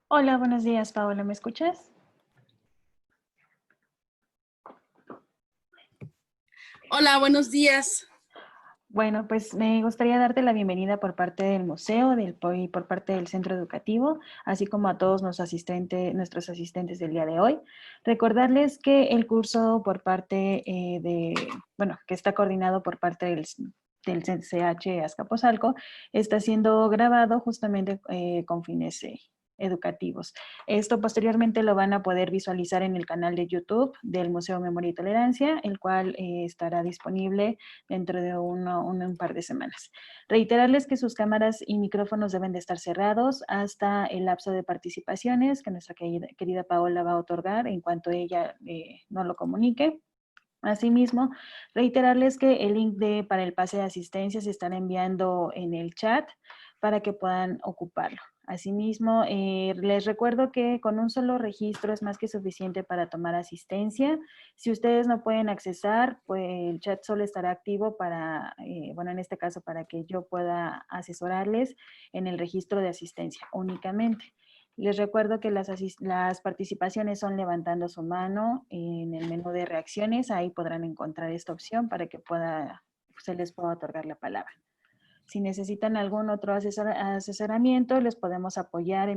Hola, buenos días, Paola, ¿me escuchas? Hola, buenos días. Bueno, pues me gustaría darte la bienvenida por parte del museo y por parte del centro educativo, así como a todos nuestros asistentes del día de hoy. Recordarles que el curso por parte que está coordinado por parte del CCH Azcapotzalco, está siendo grabado justamente con fines educativos. Esto posteriormente lo van a poder visualizar en el canal de YouTube del Museo Memoria y Tolerancia, el cual estará disponible dentro de un par de semanas. Reiterarles que sus cámaras y micrófonos deben de estar cerrados hasta el lapso de participaciones que nuestra querida Paola va a otorgar en cuanto ella nos lo comunique. Asimismo, reiterarles que el link para el pase de asistencia se estará enviando en el chat para que puedan ocuparlo. Asimismo, les recuerdo que con un solo registro es más que suficiente para tomar asistencia. Si ustedes no pueden accesar, pues el chat solo estará activo en este caso, para que yo pueda asesorarles en el registro de asistencia únicamente. Les recuerdo que las participaciones son levantando su mano en el menú de reacciones. Ahí podrán encontrar esta opción para que se les pueda otorgar la palabra. Si necesitan algún otro asesoramiento, les podemos apoyar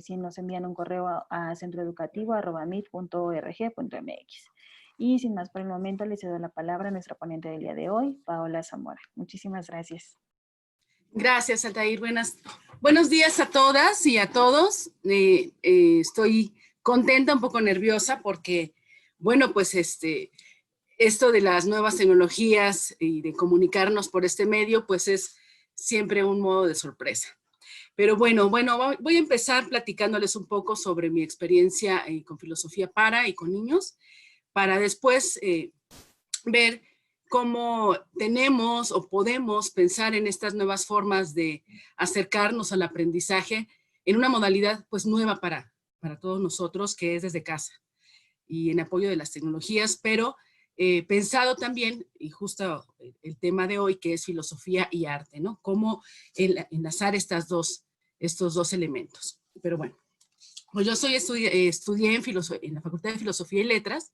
si nos envían un correo a centroeducativo@mit.org.mx. Y sin más por el momento, les cedo la palabra a nuestra ponente del día de hoy, Paola Zamora. Muchísimas gracias. Gracias, Altair. Buenos días a todas y a todos. Estoy contenta, un poco nerviosa porque, bueno, pues esto de las nuevas tecnologías y de comunicarnos por este medio, pues es siempre un modo de sorpresa. Pero bueno, voy a empezar platicándoles un poco sobre mi experiencia con filosofía para y con niños, para después ver cómo tenemos o podemos pensar en estas nuevas formas de acercarnos al aprendizaje en una modalidad pues nueva para todos nosotros, que es desde casa y en apoyo de las tecnologías, pero pensado también, y justo el tema de hoy, que es filosofía y arte, ¿no? Cómo enlazar estos dos elementos. Pero bueno, pues yo estudié en la Facultad de Filosofía y Letras,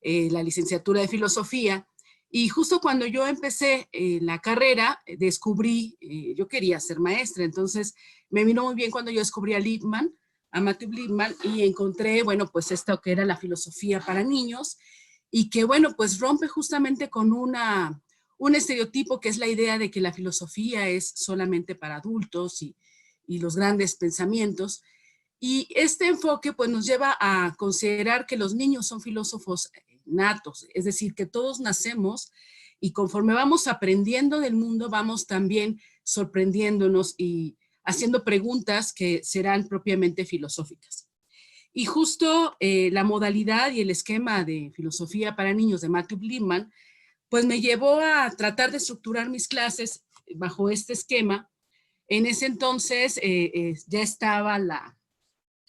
la licenciatura de filosofía, y justo cuando yo empecé la carrera, descubrí, yo quería ser maestra, entonces me vino muy bien cuando yo descubrí a Matthew Lipman, y encontré, bueno, pues esto que era la filosofía para niños, y que, bueno, pues rompe justamente con un estereotipo que es la idea de que la filosofía es solamente para adultos y los grandes pensamientos. Y este enfoque pues nos lleva a considerar que los niños son filósofos natos, es decir, que todos nacemos y conforme vamos aprendiendo del mundo, vamos también sorprendiéndonos y haciendo preguntas que serán propiamente filosóficas. Y justo la modalidad y el esquema de filosofía para niños de Matthew Lipman, pues me llevó a tratar de estructurar mis clases bajo este esquema. En ese entonces ya estaba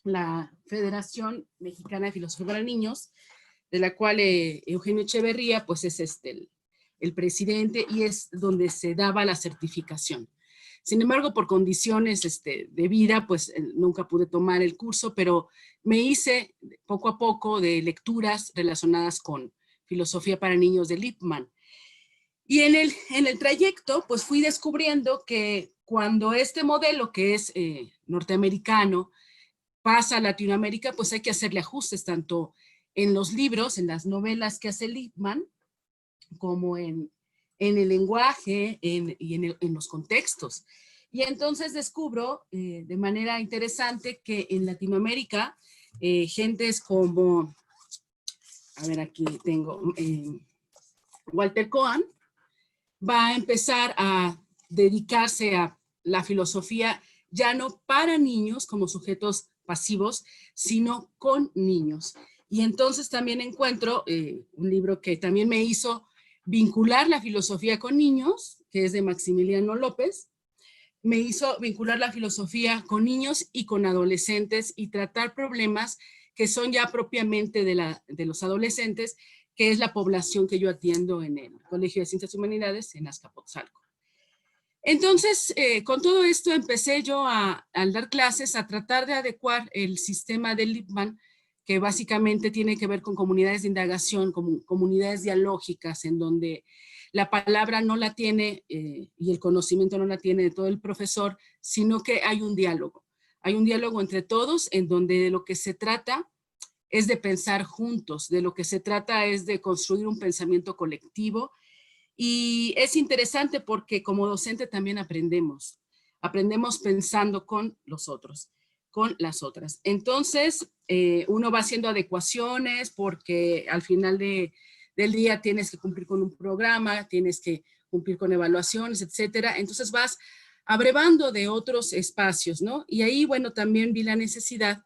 la Federación Mexicana de Filosofía para Niños, de la cual Eugenio Echeverría pues es el presidente, y es donde se daba la certificación. Sin embargo, por condiciones de vida, pues nunca pude tomar el curso, pero me hice poco a poco de lecturas relacionadas con filosofía para niños de Lippmann. Y en el trayecto, pues fui descubriendo que cuando este modelo, que es norteamericano, pasa a Latinoamérica, pues hay que hacerle ajustes tanto en los libros, en las novelas que hace Lippmann, como en el lenguaje en los contextos. Y entonces descubro de manera interesante que en Latinoamérica, gentes como, a ver, aquí tengo Walter Cohen, va a empezar a dedicarse a la filosofía ya no para niños como sujetos pasivos, sino con niños. Y entonces también encuentro un libro que también me hizo vincular la filosofía con niños, que es de Maximiliano López. Me hizo vincular la filosofía con niños y con adolescentes y tratar problemas que son ya propiamente de los adolescentes, que es la población que yo atiendo en el Colegio de Ciencias y Humanidades en Azcapotzalco. Entonces, con todo esto empecé yo al dar clases a tratar de adecuar el sistema de Lippmann, que básicamente tiene que ver con comunidades de indagación, comunidades dialógicas, en donde la palabra no la tiene y el conocimiento no la tiene de todo el profesor, sino que hay un diálogo. Hay un diálogo entre todos en donde de lo que se trata es de pensar juntos, de lo que se trata es de construir un pensamiento colectivo. Y es interesante porque como docente también aprendemos. Aprendemos pensando con los otros, con las otras. Entonces, uno va haciendo adecuaciones porque al final del día tienes que cumplir con un programa, tienes que cumplir con evaluaciones, etcétera. Entonces vas abrevando de otros espacios, ¿no? Y ahí, bueno, también vi la necesidad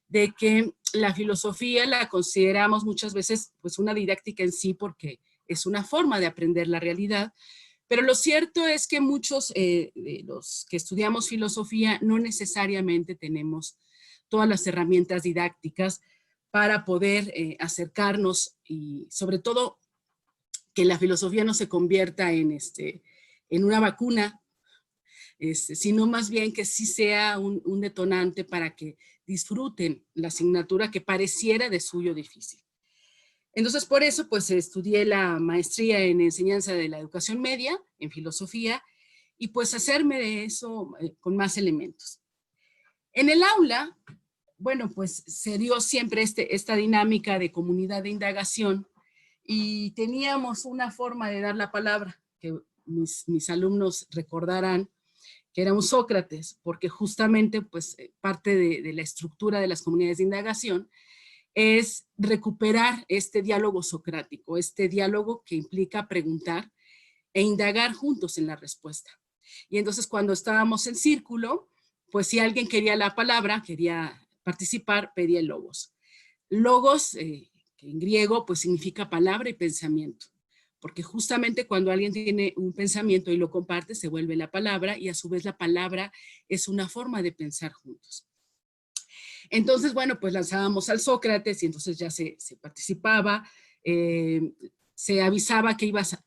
de que la filosofía la consideramos muchas veces pues una didáctica en sí porque es una forma de aprender la realidad, pero lo cierto es que muchos de los que estudiamos filosofía no necesariamente tenemos todas las herramientas didácticas para poder acercarnos y sobre todo que la filosofía no se convierta en una vacuna, sino más bien que sí sea un detonante para que disfruten la asignatura que pareciera de suyo difícil. Entonces, por eso, pues, estudié la maestría en enseñanza de la educación media, en filosofía, y pues hacerme de eso con más elementos. En el aula, bueno, pues se dio siempre esta dinámica de comunidad de indagación y teníamos una forma de dar la palabra, que mis alumnos recordarán, que era un Sócrates, porque justamente pues parte de la estructura de las comunidades de indagación es recuperar este diálogo socrático, este diálogo que implica preguntar e indagar juntos en la respuesta. Y entonces cuando estábamos en círculo, pues si alguien quería la palabra, quería participar, pedía el logos. Logos, que en griego pues significa palabra y pensamiento, porque justamente cuando alguien tiene un pensamiento y lo comparte, se vuelve la palabra y a su vez la palabra es una forma de pensar juntos. Entonces, bueno, pues lanzábamos al Sócrates y entonces ya se participaba, se avisaba que ibas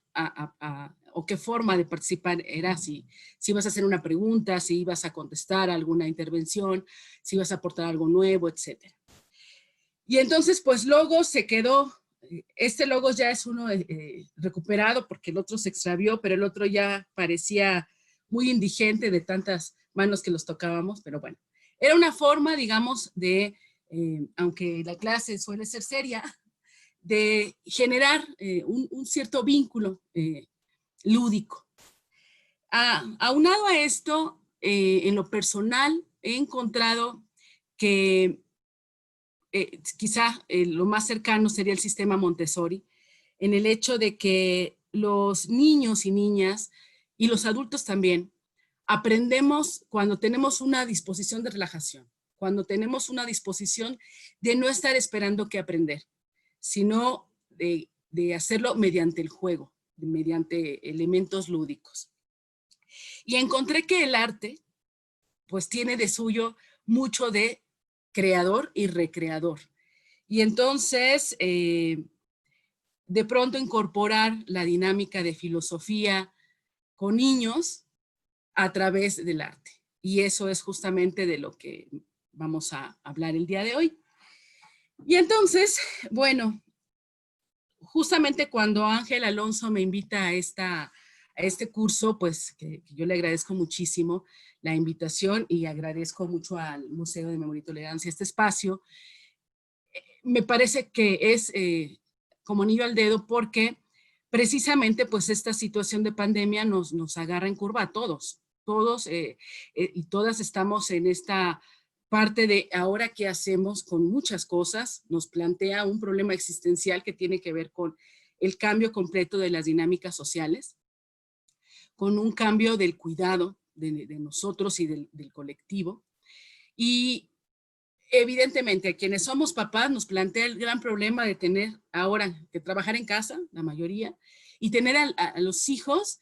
o qué forma de participar era, si ibas a hacer una pregunta, si ibas a contestar alguna intervención, si ibas a aportar algo nuevo, etcétera. Y entonces, pues Logos se quedó, este Logos ya es uno recuperado porque el otro se extravió, pero el otro ya parecía muy indigente de tantas manos que los tocábamos, pero bueno. Era una forma, digamos, de, aunque la clase suele ser seria, de generar un cierto vínculo lúdico. Aunado a esto, en lo personal, he encontrado que quizá lo más cercano sería el sistema Montessori, en el hecho de que los niños y niñas, y los adultos también, aprendemos cuando tenemos una disposición de relajación, cuando tenemos una disposición de no estar esperando qué aprender, sino de hacerlo mediante el juego, mediante elementos lúdicos. Y encontré que el arte, pues tiene de suyo mucho de creador y recreador. Y entonces, de pronto incorporar la dinámica de filosofía con niños a través del arte. Y eso es justamente de lo que vamos a hablar el día de hoy. Y entonces, bueno, justamente cuando Ángel Alonso me invita a este curso, pues que yo le agradezco muchísimo la invitación y agradezco mucho al Museo de Memoria y Tolerancia este espacio, me parece que es como anillo al dedo porque precisamente pues esta situación de pandemia nos agarra en curva a todos y todas estamos en esta parte de ahora qué hacemos con muchas cosas, nos plantea un problema existencial que tiene que ver con el cambio completo de las dinámicas sociales, con un cambio del cuidado de nosotros y del colectivo. Y evidentemente, a quienes somos papás nos plantea el gran problema de tener ahora que trabajar en casa, la mayoría, y tener a los hijos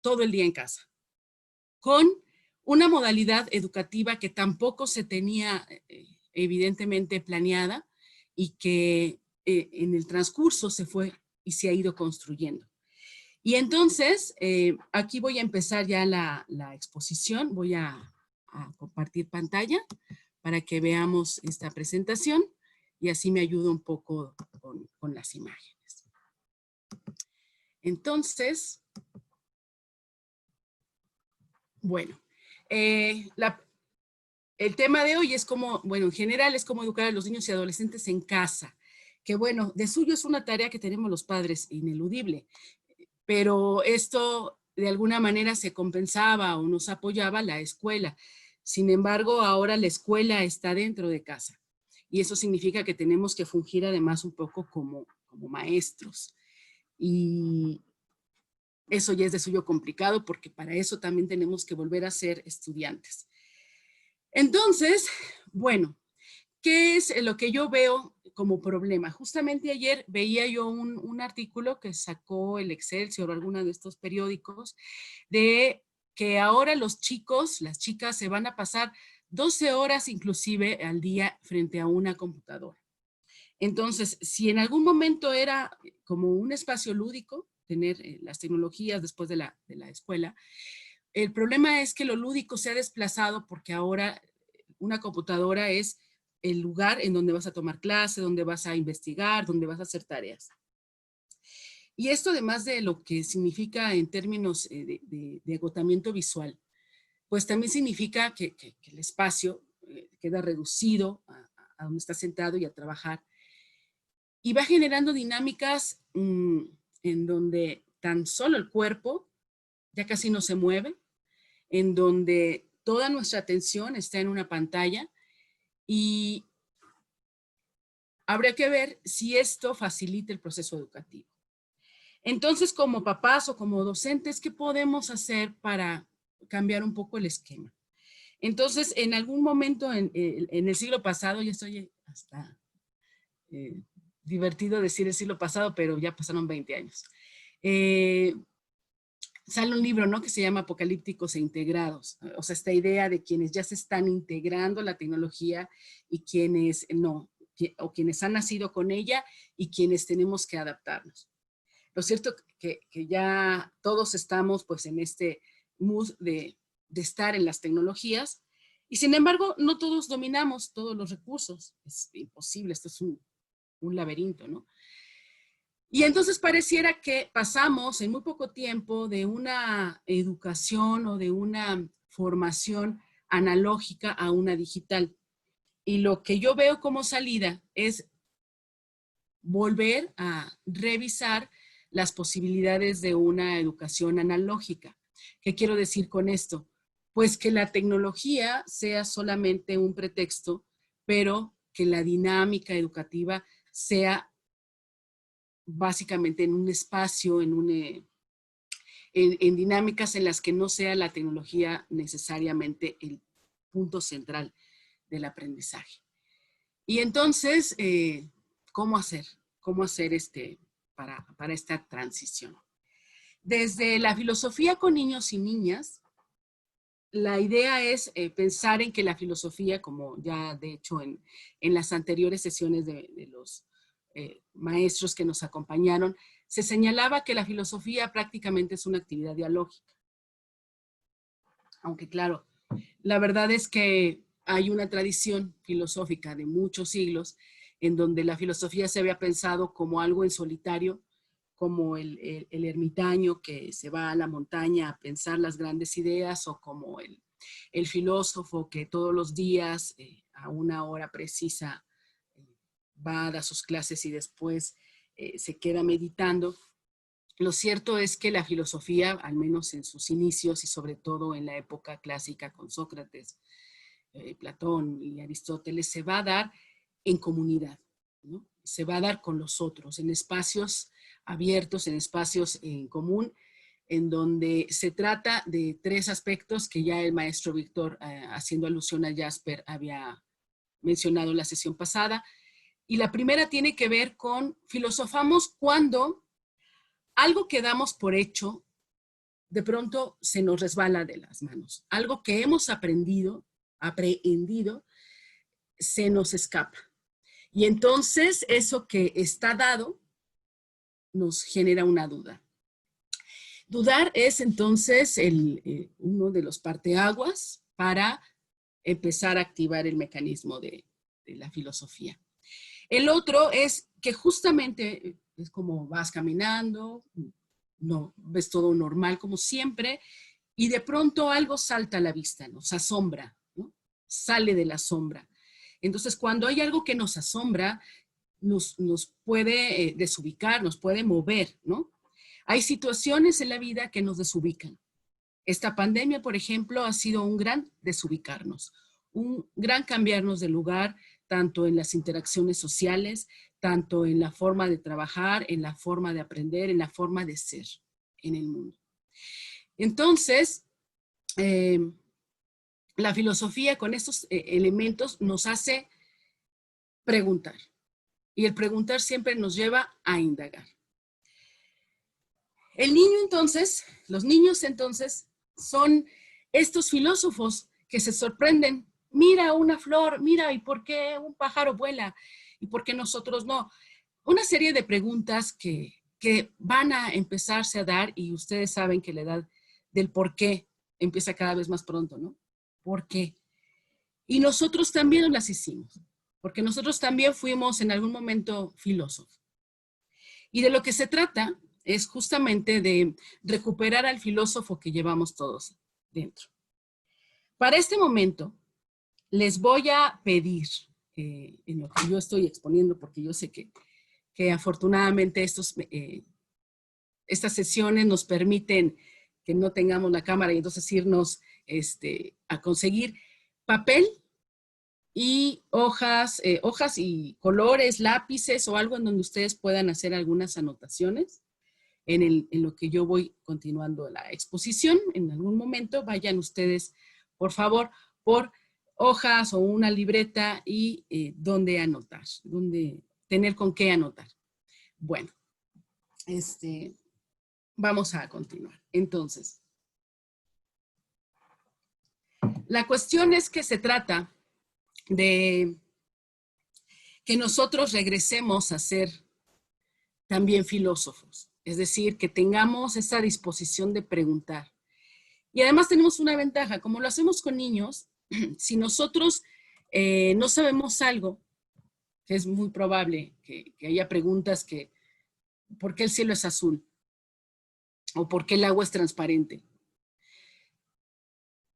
todo el día en casa, con una modalidad educativa que tampoco se tenía evidentemente planeada y que en el transcurso se fue y se ha ido construyendo. Y entonces, aquí voy a empezar ya la exposición. Voy a compartir pantalla para que veamos esta presentación y así me ayuda un poco con las imágenes. Entonces, bueno, el tema de hoy es cómo, bueno, en general es cómo educar a los niños y adolescentes en casa. Que bueno, de suyo es una tarea que tenemos los padres, ineludible. Pero esto de alguna manera se compensaba o nos apoyaba la escuela. Sin embargo, ahora la escuela está dentro de casa y eso significa que tenemos que fungir además un poco como maestros. Y eso ya es de suyo complicado porque para eso también tenemos que volver a ser estudiantes. Entonces, bueno, ¿qué es lo que yo veo como problema? Justamente ayer veía yo un artículo que sacó el Excelsior o alguno de estos periódicos de que ahora los chicos, las chicas se van a pasar 12 horas inclusive al día frente a una computadora. Entonces, si en algún momento era como un espacio lúdico, tener las tecnologías después de la escuela, el problema es que lo lúdico se ha desplazado porque ahora una computadora es el lugar en donde vas a tomar clase, donde vas a investigar, donde vas a hacer tareas. Y esto además de lo que significa en términos de agotamiento visual, pues también significa que el espacio queda reducido a donde estás sentado y a trabajar. Y va generando dinámicas en donde tan solo el cuerpo ya casi no se mueve, en donde toda nuestra atención está en una pantalla y habría que ver si esto facilita el proceso educativo. Entonces, como papás o como docentes, ¿qué podemos hacer para cambiar un poco el esquema? Entonces, en algún momento en el siglo pasado, ya estoy hasta divertido decir el siglo pasado, pero ya pasaron 20 años. Sale un libro, ¿no? Que se llama Apocalípticos e Integrados. O sea, esta idea de quienes ya se están integrando la tecnología y quienes no, o quienes han nacido con ella y quienes tenemos que adaptarnos. Lo cierto que ya todos estamos pues en este mood de estar en las tecnologías y sin embargo no todos dominamos todos los recursos. Es imposible, esto es un laberinto, ¿no? Y entonces pareciera que pasamos en muy poco tiempo de una educación o de una formación analógica a una digital. Y lo que yo veo como salida es volver a revisar las posibilidades de una educación analógica. ¿Qué quiero decir con esto? Pues que la tecnología sea solamente un pretexto, pero que la dinámica educativa sea básicamente en un espacio, en dinámicas en las que no sea la tecnología necesariamente el punto central del aprendizaje. Y entonces, ¿cómo hacer? ¿Cómo hacer para esta transición? Desde la filosofía con niños y niñas, la idea es pensar en que la filosofía, como ya de hecho en las anteriores sesiones de los maestros que nos acompañaron, se señalaba que la filosofía prácticamente es una actividad dialógica. Aunque claro, la verdad es que hay una tradición filosófica de muchos siglos en donde la filosofía se había pensado como algo en solitario, como el ermitaño que se va a la montaña a pensar las grandes ideas, o como el filósofo que todos los días a una hora precisa va a dar sus clases y después se queda meditando. Lo cierto es que la filosofía, al menos en sus inicios y sobre todo en la época clásica con Sócrates, Platón y Aristóteles, se va a dar en comunidad, ¿no? Se va a dar con los otros, en espacios abiertos, en espacios en común, en donde se trata de tres aspectos que ya el maestro Víctor, haciendo alusión a Jasper, había mencionado en la sesión pasada. Y la primera tiene que ver con filosofamos cuando algo que damos por hecho de pronto se nos resbala de las manos. Algo que hemos aprehendido, se nos escapa. Y entonces eso que está dado nos genera una duda. Dudar es entonces uno de los parteaguas para empezar a activar el mecanismo de la filosofía. El otro es que justamente es como vas caminando, no ves todo normal como siempre, y de pronto algo salta a la vista, nos asombra, ¿no? Sale de la sombra. Entonces, cuando hay algo que nos asombra, nos puede desubicar, nos puede mover, ¿no? Hay situaciones en la vida que nos desubican. Esta pandemia, por ejemplo, ha sido un gran desubicarnos, un gran cambiarnos de lugar, tanto en las interacciones sociales, tanto en la forma de trabajar, en la forma de aprender, en la forma de ser en el mundo. Entonces, la filosofía con estos elementos nos hace preguntar. Y el preguntar siempre nos lleva a indagar. El niño entonces, los niños entonces, son estos filósofos que se sorprenden. Mira una flor, mira, ¿y por qué un pájaro vuela? ¿Y por qué nosotros no? Una serie de preguntas que van a empezarse a dar, y ustedes saben que la edad del por qué empieza cada vez más pronto, ¿no? ¿Por qué? Y nosotros también las hicimos, porque nosotros también fuimos en algún momento filósofos. Y de lo que se trata es justamente de recuperar al filósofo que llevamos todos dentro. Para este momento, les voy a pedir, en lo que yo estoy exponiendo, porque yo sé que afortunadamente estas sesiones nos permiten que no tengamos la cámara y entonces irnos a conseguir papel y hojas y colores, lápices o algo en donde ustedes puedan hacer algunas anotaciones en lo que yo voy continuando la exposición. En algún momento vayan ustedes, por favor, por hojas o una libreta y dónde anotar, dónde tener con qué anotar. Bueno, vamos a continuar. Entonces, la cuestión es que se trata de que nosotros regresemos a ser también filósofos, es decir, que tengamos esa disposición de preguntar. Y además tenemos una ventaja, como lo hacemos con niños, si nosotros no sabemos algo, que es muy probable que haya preguntas que, ¿por qué el cielo es azul? ¿O por qué el agua es transparente?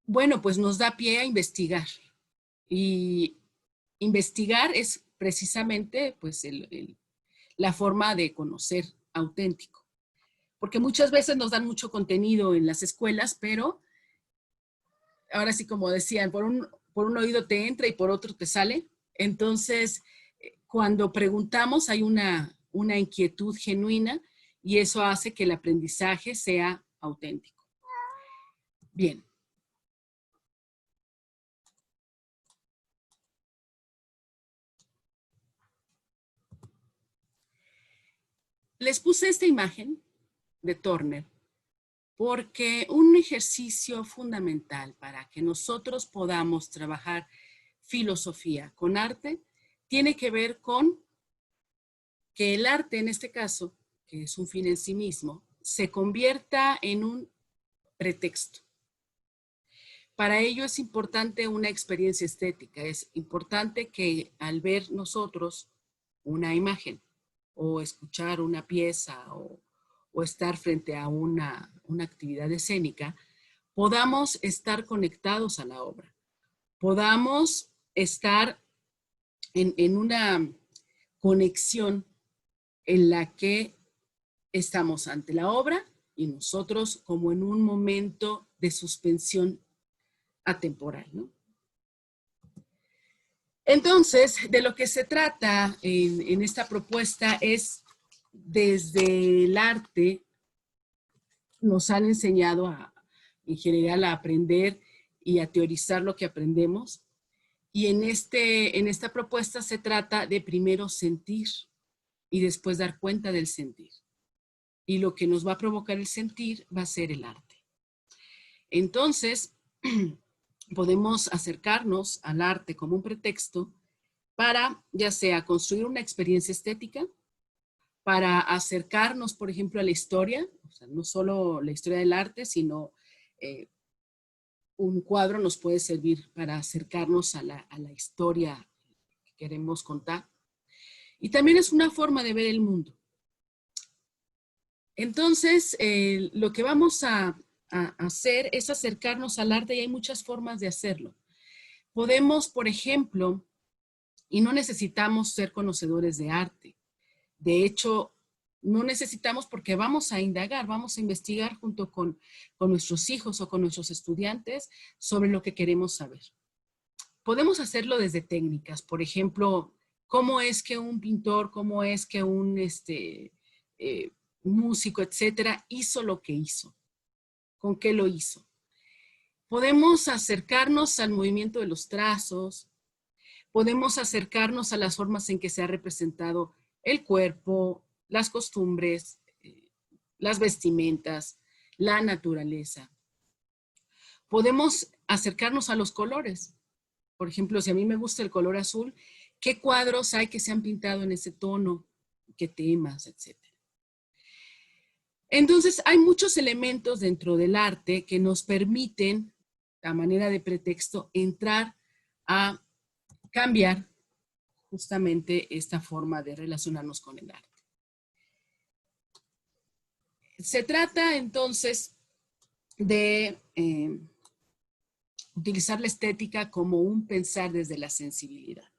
Bueno, pues nos da pie a investigar. Y investigar es precisamente pues la forma de conocer auténtico. Porque muchas veces nos dan mucho contenido en las escuelas, pero ahora sí, como decían, por un oído te entra y por otro te sale. Entonces, cuando preguntamos hay una inquietud genuina y eso hace que el aprendizaje sea auténtico. Bien. Les puse esta imagen de Turner porque un ejercicio fundamental para que nosotros podamos trabajar filosofía con arte tiene que ver con que el arte, en este caso, que es un fin en sí mismo, se convierta en un pretexto. Para ello es importante una experiencia estética, es importante que al ver nosotros una imagen o escuchar una pieza o estar frente a una actividad escénica, podamos estar conectados a la obra, podamos estar en una conexión en la que estamos ante la obra y nosotros como en un momento de suspensión atemporal, ¿no? Entonces, de lo que se trata en esta propuesta es desde el arte nos han enseñado en general a aprender y a teorizar lo que aprendemos. Y en esta propuesta se trata de primero sentir y después dar cuenta del sentir. Y lo que nos va a provocar el sentir va a ser el arte. Entonces, podemos acercarnos al arte como un pretexto para ya sea construir una experiencia estética para acercarnos, por ejemplo, a la historia, o sea, no solo la historia del arte, sino un cuadro nos puede servir para acercarnos a la historia que queremos contar. Y también es una forma de ver el mundo. Entonces, lo que vamos a hacer es acercarnos al arte y hay muchas formas de hacerlo. Podemos, por ejemplo, y no necesitamos ser conocedores de arte. De hecho, no necesitamos porque vamos a indagar, vamos a investigar junto con nuestros hijos o con nuestros estudiantes sobre lo que queremos saber. Podemos hacerlo desde técnicas, por ejemplo, cómo es que un pintor, cómo es que un músico, etcétera, hizo lo que hizo, con qué lo hizo. Podemos acercarnos al movimiento de los trazos, podemos acercarnos a las formas en que se ha representado el cuerpo, las costumbres, las vestimentas, la naturaleza. Podemos acercarnos a los colores. Por ejemplo, si a mí me gusta el color azul, ¿qué cuadros hay que se han pintado en ese tono? ¿Qué temas, etcétera? Entonces, hay muchos elementos dentro del arte que nos permiten, a manera de pretexto, entrar a cambiar justamente esta forma de relacionarnos con el arte. Se trata entonces de utilizar la estética como un pensar desde la sensibilidad.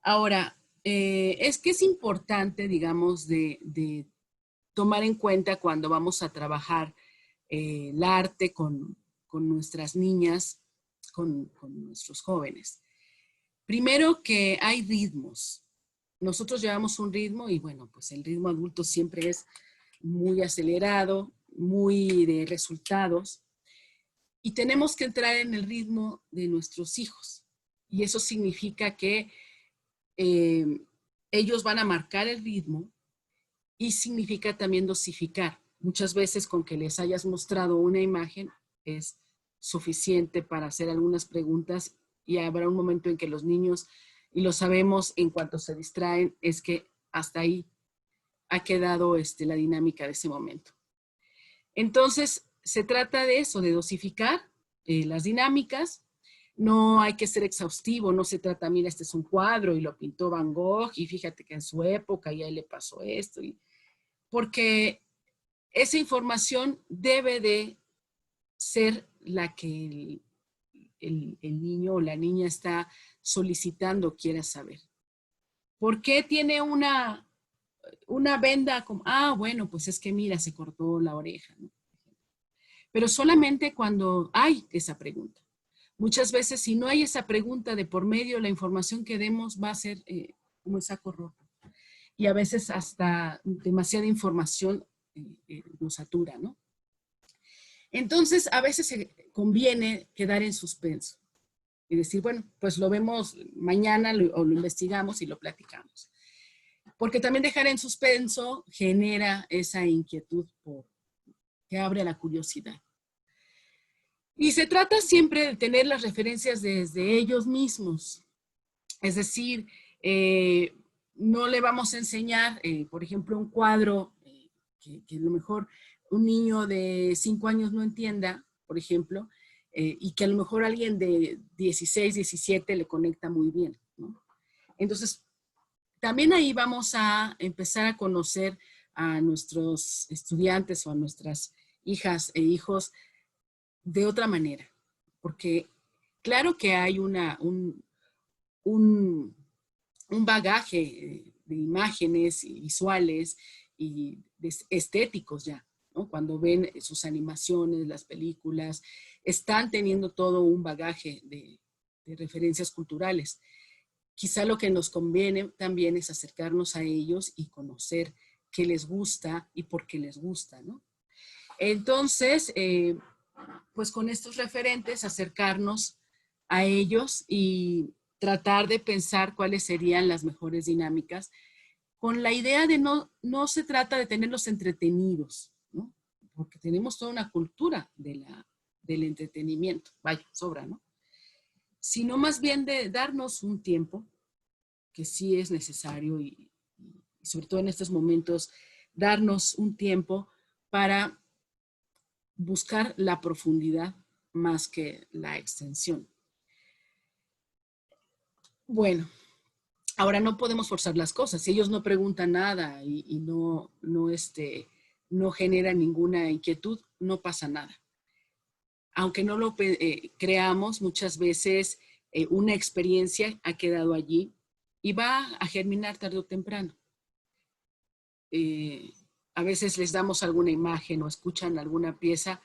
Ahora, es que es importante, digamos, de tomar en cuenta cuando vamos a trabajar el arte con nuestras niñas, con nuestros jóvenes. Primero que hay ritmos. Nosotros llevamos un ritmo y bueno, pues el ritmo adulto siempre es muy acelerado, muy de resultados. Y tenemos que entrar en el ritmo de nuestros hijos. Y eso significa que ellos van a marcar el ritmo y significa también dosificar. Muchas veces con que les hayas mostrado una imagen es suficiente para hacer algunas preguntas y habrá un momento en que los niños, y lo sabemos en cuanto se distraen, es que hasta ahí ha quedado la dinámica de ese momento. Entonces, se trata de eso, de dosificar las dinámicas. No hay que ser exhaustivo, no se trata, mira, este es un cuadro y lo pintó Van Gogh y fíjate que en su época ya le pasó esto. Porque esa información debe de ser la que el niño o la niña está solicitando, quiera saber. ¿Por qué tiene una venda? Como, bueno, pues es que mira, se cortó la oreja, ¿no? Pero solamente cuando hay esa pregunta. Muchas veces, si no hay esa pregunta de por medio, la información que demos va a ser como el saco roto. Y a veces hasta demasiada información nos satura, ¿no? Entonces, a veces conviene quedar en suspenso y decir, bueno, pues lo vemos mañana o lo investigamos y lo platicamos. Porque también dejar en suspenso genera esa inquietud que abre a la curiosidad. Y se trata siempre de tener las referencias desde ellos mismos. Es decir, no le vamos a enseñar, por ejemplo, un cuadro que a lo mejor un niño de 5 años no entienda, por ejemplo, y que a lo mejor alguien de 16, 17 le conecta muy bien, ¿no? Entonces, también ahí vamos a empezar a conocer a nuestros estudiantes o a nuestras hijas e hijos de otra manera, porque claro que hay un bagaje de imágenes y visuales y estéticos ya, ¿no? Cuando ven sus animaciones, las películas, están teniendo todo un bagaje de referencias culturales. Quizá lo que nos conviene también es acercarnos a ellos y conocer qué les gusta y por qué les gusta, ¿no? Entonces, pues con estos referentes acercarnos a ellos y tratar de pensar cuáles serían las mejores dinámicas, con la idea de no se trata de tenerlos entretenidos, ¿no? Porque tenemos toda una cultura del entretenimiento, vaya, sobra, ¿no? Sino más bien de darnos un tiempo que sí es necesario y y sobre todo en estos momentos, darnos un tiempo para buscar la profundidad más que la extensión. Bueno, ahora no podemos forzar las cosas. Si ellos no preguntan nada y no generan ninguna inquietud, no pasa nada. Aunque no lo creamos, muchas veces una experiencia ha quedado allí y va a germinar tarde o temprano. A veces les damos alguna imagen o escuchan alguna pieza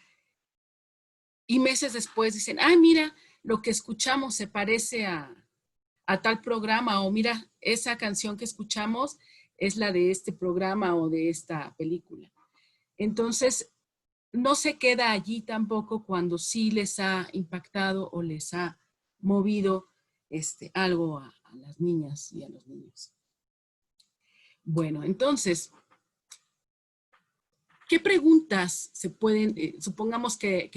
y meses después dicen, ay, mira, lo que escuchamos se parece a tal programa, o mira, esa canción que escuchamos es la de este programa o de esta película. Entonces, no se queda allí tampoco cuando sí les ha impactado o les ha movido algo a las niñas y a los niños. Bueno, entonces, ¿qué preguntas se pueden, supongamos que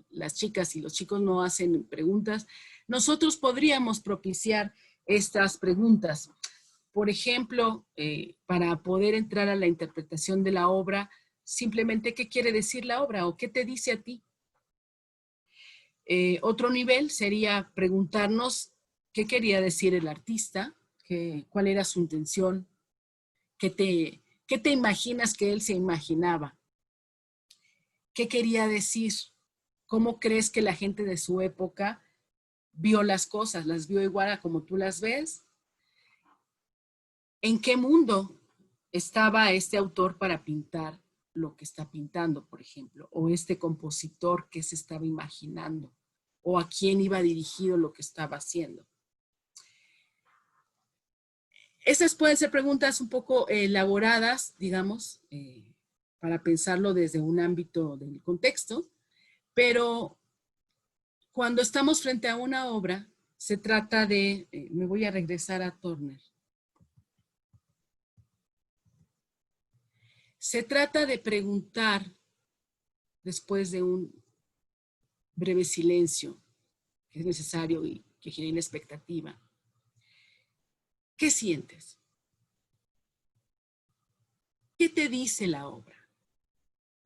las chicas y los chicos no hacen preguntas, nosotros podríamos propiciar estas preguntas? Por ejemplo, para poder entrar a la interpretación de la obra, simplemente, ¿qué quiere decir la obra o qué te dice a ti? Otro nivel sería preguntarnos qué quería decir el artista, cuál era su intención, qué te imaginas que él se imaginaba, qué quería decir, cómo crees que la gente de su época vio las cosas, las vio igual a como tú las ves. ¿En qué mundo estaba este autor para pintar lo que está pintando, por ejemplo? O este compositor que se estaba imaginando, o a quién iba dirigido lo que estaba haciendo. Esas pueden ser preguntas un poco elaboradas, digamos, para pensarlo desde un ámbito del contexto, pero cuando estamos frente a una obra, se trata de, me voy a regresar a Turner. Se trata de preguntar, después de un breve silencio, que es necesario y que genera expectativa, ¿qué sientes? ¿Qué te dice la obra?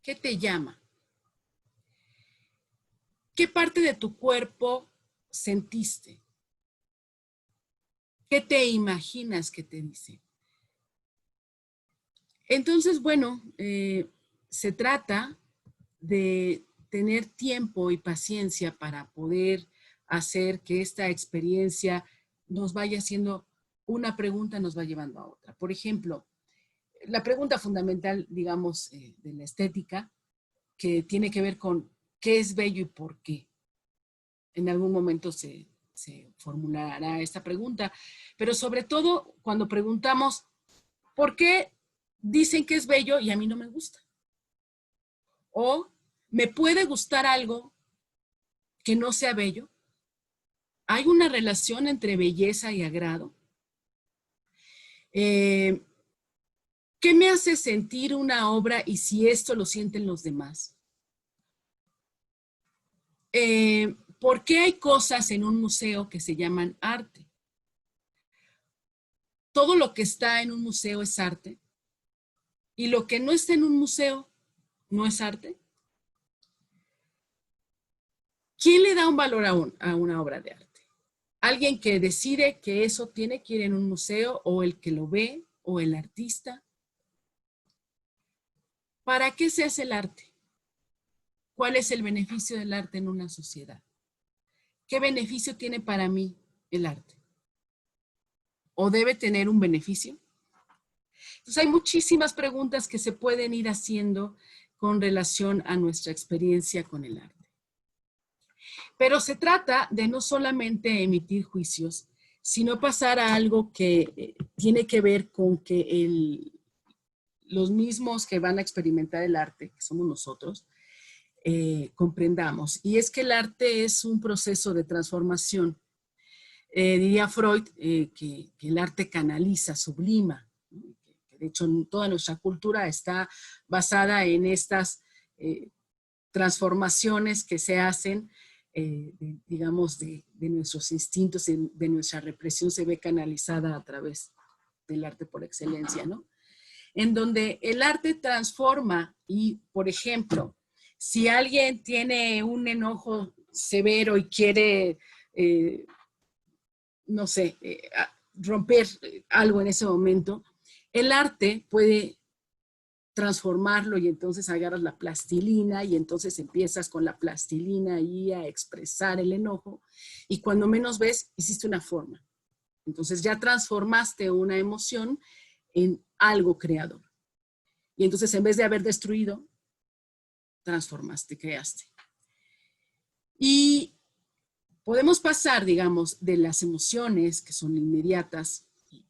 ¿Qué te llama? ¿Qué parte de tu cuerpo sentiste? ¿Qué te imaginas que te dice? Entonces, bueno, se trata de tener tiempo y paciencia para poder hacer que esta experiencia nos vaya haciendo una pregunta, nos va llevando a otra. Por ejemplo, la pregunta fundamental, digamos, de la estética, que tiene que ver con qué es bello y por qué. En algún momento se formulará esta pregunta, pero sobre todo cuando preguntamos, ¿por qué dicen que es bello y a mí no me gusta? O, ¿me puede gustar algo que no sea bello? ¿Hay una relación entre belleza y agrado? ¿Qué me hace sentir una obra y si esto lo sienten los demás? ¿Por qué hay cosas en un museo que se llaman arte? Todo lo que está en un museo es arte. ¿Y lo que no está en un museo no es arte? ¿Quién le da un valor a una obra de arte? ¿Alguien que decide que eso tiene que ir en un museo, o el que lo ve, o el artista? ¿Para qué se hace el arte? ¿Cuál es el beneficio del arte en una sociedad? ¿Qué beneficio tiene para mí el arte? ¿O debe tener un beneficio? Entonces hay muchísimas preguntas que se pueden ir haciendo con relación a nuestra experiencia con el arte. Pero se trata de no solamente emitir juicios, sino pasar a algo que tiene que ver con que los mismos que van a experimentar el arte, que somos nosotros, comprendamos. Y es que el arte es un proceso de transformación. Diría Freud que el arte canaliza, sublima. De hecho, toda nuestra cultura está basada en estas transformaciones que se hacen, digamos, de nuestros instintos, de nuestra represión, se ve canalizada a través del arte por excelencia, ¿no? En donde el arte transforma y, por ejemplo, si alguien tiene un enojo severo y quiere, no sé, romper algo en ese momento, el arte puede transformarlo y entonces agarras la plastilina y entonces empiezas con la plastilina ahí a expresar el enojo y cuando menos ves, hiciste una forma. Entonces ya transformaste una emoción en algo creador. Y entonces en vez de haber destruido, transformaste, creaste. Y podemos pasar, digamos, de las emociones que son inmediatas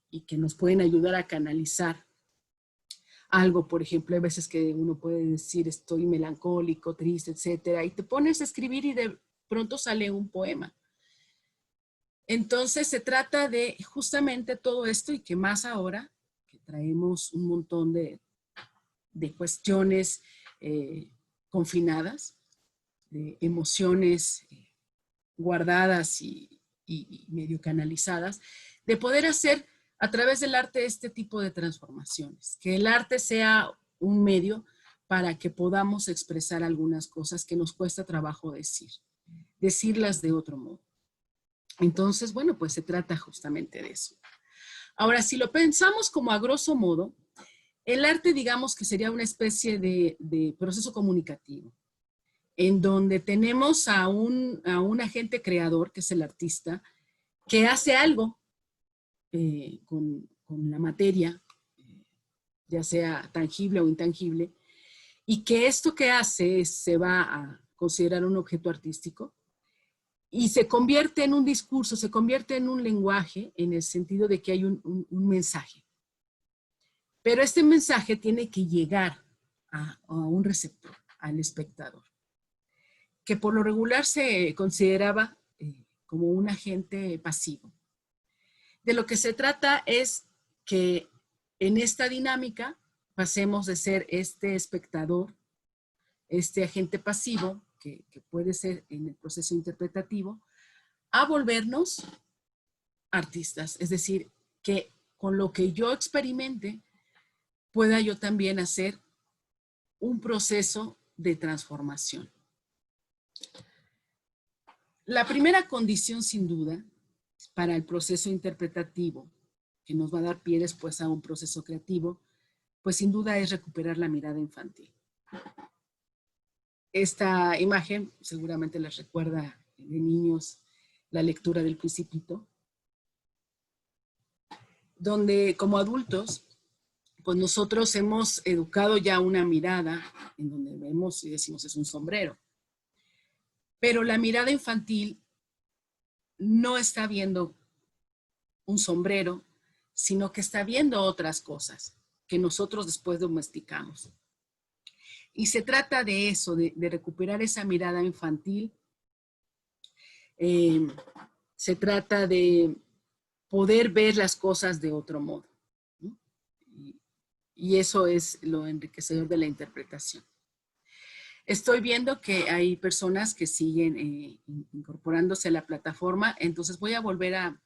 y que nos pueden ayudar a canalizar algo. Por ejemplo, hay veces que uno puede decir estoy melancólico, triste, etcétera, y te pones a escribir y de pronto sale un poema. Entonces se trata de justamente todo esto y que más ahora que traemos un montón de cuestiones confinadas, de emociones guardadas y medio canalizadas, de poder hacer a través del arte este tipo de transformaciones. Que el arte sea un medio para que podamos expresar algunas cosas que nos cuesta trabajo decir, decirlas de otro modo. Entonces, bueno, pues se trata justamente de eso. Ahora, si lo pensamos como a grosso modo, el arte, digamos que sería una especie de proceso comunicativo, en donde tenemos a un agente creador, que es el artista, que hace algo con la materia, ya sea tangible o intangible, y que esto que hace se va a considerar un objeto artístico y se convierte en un discurso, se convierte en un lenguaje en el sentido de que hay un mensaje. Pero este mensaje tiene que llegar a un receptor, al espectador, que por lo regular se consideraba como un agente pasivo. De lo que se trata es que en esta dinámica pasemos de ser este espectador, este agente pasivo, que puede ser en el proceso interpretativo, a volvernos artistas. Es decir, que con lo que yo experimente pueda yo también hacer un proceso de transformación. La primera condición, sin duda, para el proceso interpretativo, que nos va a dar pie después a un proceso creativo, pues sin duda es recuperar la mirada infantil. Esta imagen seguramente les recuerda de niños la lectura del Principito, donde como adultos, pues nosotros hemos educado ya una mirada en donde vemos y decimos es un sombrero. Pero la mirada infantil no está viendo un sombrero, sino que está viendo otras cosas que nosotros después domesticamos. Y se trata de eso, de recuperar esa mirada infantil. Se trata de poder ver las cosas de otro modo, ¿no? Y eso es lo enriquecedor de la interpretación. Estoy viendo que hay personas que siguen incorporándose a la plataforma, entonces voy a volver a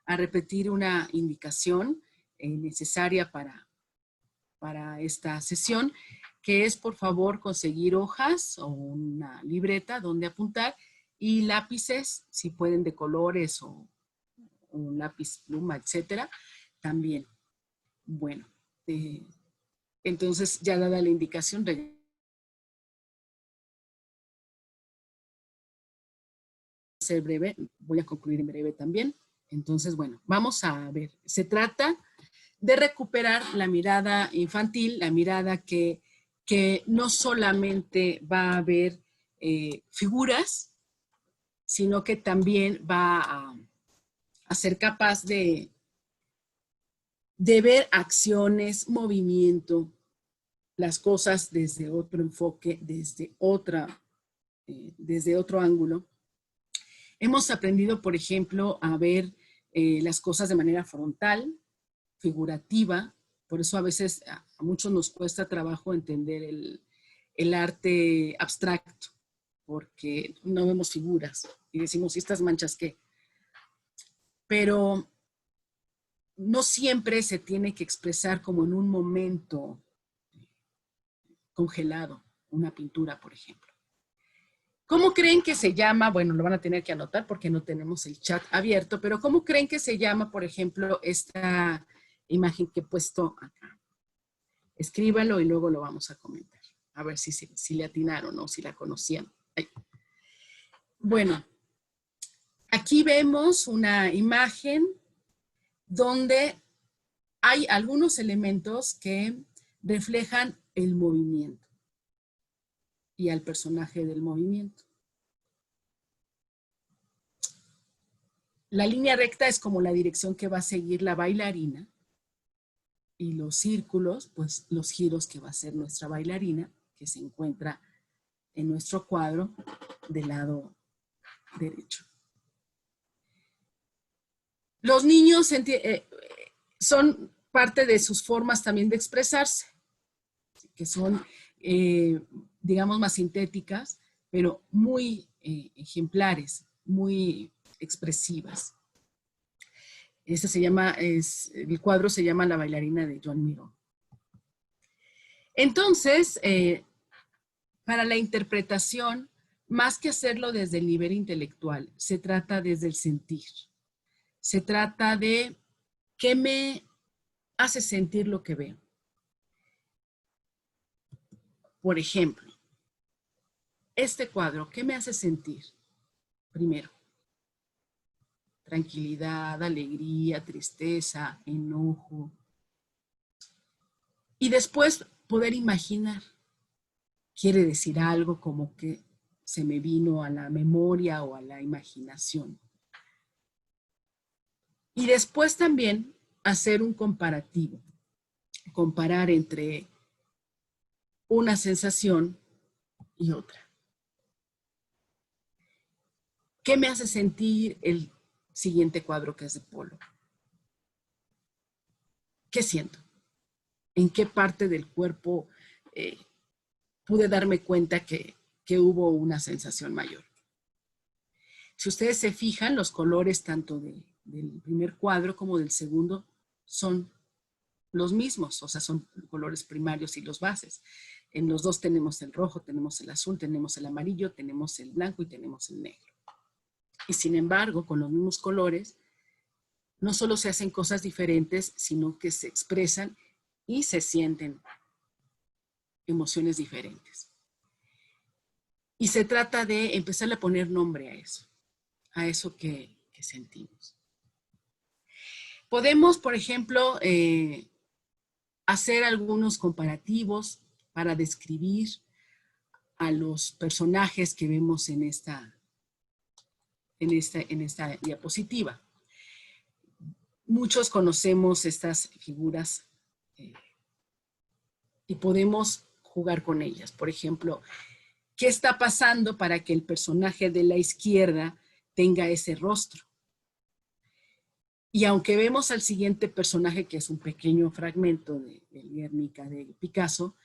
repetir una indicación necesaria para esta sesión, que es por favor conseguir hojas o una libreta donde apuntar y lápices, si pueden de colores o un lápiz, pluma, etcétera, también. Bueno, entonces ya dada la indicación, ser breve, voy a concluir en breve también. Entonces, bueno, vamos a ver. Se trata de recuperar la mirada infantil, la mirada que no solamente va a ver figuras, sino que también va a ser capaz de ver acciones, movimiento, las cosas desde otro enfoque, desde otro ángulo. Hemos aprendido, por ejemplo, a ver las cosas de manera frontal, figurativa. Por eso a veces a muchos nos cuesta trabajo entender el arte abstracto, porque no vemos figuras y decimos, ¿y estas manchas qué? Pero no siempre se tiene que expresar como en un momento congelado, una pintura, por ejemplo. ¿Cómo creen que se llama? Bueno, lo van a tener que anotar porque no tenemos el chat abierto, pero ¿cómo creen que se llama, por ejemplo, esta imagen que he puesto acá? Escríbalo y luego lo vamos a comentar. A ver si le atinaron o si la conocían. Ay. Bueno, aquí vemos una imagen donde hay algunos elementos que reflejan el movimiento y al personaje del movimiento. La línea recta es como la dirección que va a seguir la bailarina y los círculos, pues los giros que va a hacer nuestra bailarina, que se encuentra en nuestro cuadro del lado derecho. Los niños son parte de sus formas también de expresarse, que son, digamos, más sintéticas, pero muy ejemplares, muy expresivas. El cuadro se llama La bailarina de Joan Miró. Entonces, para la interpretación, más que hacerlo desde el nivel intelectual, se trata desde el sentir. Se trata de qué me hace sentir lo que veo. Por ejemplo, este cuadro, ¿qué me hace sentir? Primero, tranquilidad, alegría, tristeza, enojo. Y después poder imaginar. Quiere decir algo como que se me vino a la memoria o a la imaginación. Y después también hacer un comparativo. Comparar entre una sensación y otra. ¿Qué me hace sentir el siguiente cuadro que es de polo? ¿Qué siento? ¿En qué parte del cuerpo pude darme cuenta que hubo una sensación mayor? Si ustedes se fijan, los colores tanto del primer cuadro como del segundo son los mismos, o sea, son colores primarios y los bases. En los dos tenemos el rojo, tenemos el azul, tenemos el amarillo, tenemos el blanco y tenemos el negro. Y sin embargo, con los mismos colores, no solo se hacen cosas diferentes, sino que se expresan y se sienten emociones diferentes. Y se trata de empezar a poner nombre a eso que sentimos. Podemos, por ejemplo, hacer algunos comparativos para describir a los personajes que vemos en esta diapositiva. Muchos conocemos estas figuras y podemos jugar con ellas. Por ejemplo, ¿qué está pasando para que el personaje de la izquierda tenga ese rostro? Y aunque vemos al siguiente personaje, que es un pequeño fragmento del Guernica de Picasso,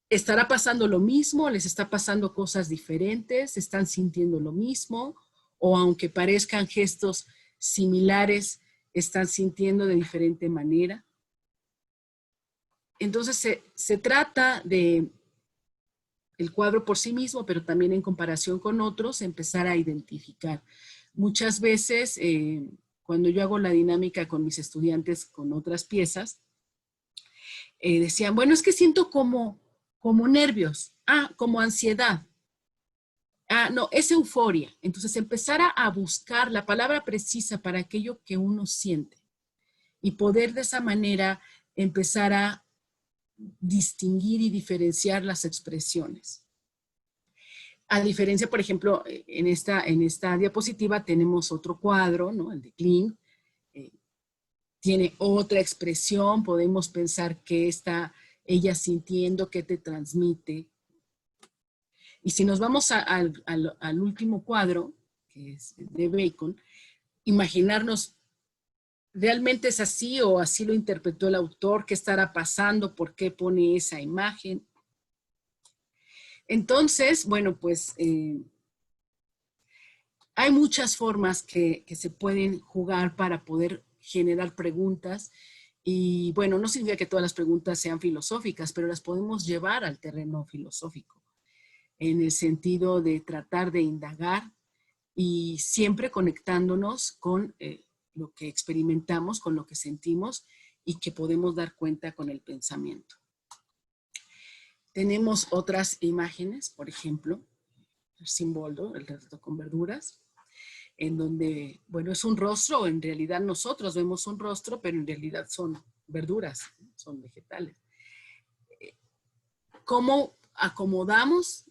¿estará pasando lo mismo? ¿Les está pasando cosas diferentes? ¿Están sintiendo lo mismo? O aunque parezcan gestos similares, ¿están sintiendo de diferente manera? Entonces se trata de el cuadro por sí mismo, pero también en comparación con otros, empezar a identificar. Muchas veces, cuando yo hago la dinámica con mis estudiantes con otras piezas, decían, bueno, es que siento como nervios, como ansiedad. No, es euforia. Entonces empezar a buscar la palabra precisa para aquello que uno siente y poder de esa manera empezar a distinguir y diferenciar las expresiones. A diferencia, por ejemplo, en esta diapositiva tenemos otro cuadro, ¿no? El de Kling. Tiene otra expresión, podemos pensar qué está ella sintiendo, qué te transmite. Y si nos vamos al último cuadro, que es de Bacon, imaginarnos, ¿realmente es así o así lo interpretó el autor? ¿Qué estará pasando? ¿Por qué pone esa imagen? Entonces, bueno, pues hay muchas formas que se pueden jugar para poder generar preguntas. Y bueno, no significa que todas las preguntas sean filosóficas, pero las podemos llevar al terreno filosófico, en el sentido de tratar de indagar y siempre conectándonos con lo que experimentamos, con lo que sentimos y que podemos dar cuenta con el pensamiento. Tenemos otras imágenes, por ejemplo, el símbolo, el retrato con verduras, en donde, bueno, es un rostro, en realidad nosotros vemos un rostro, pero en realidad son verduras, son vegetales. ¿Cómo acomodamos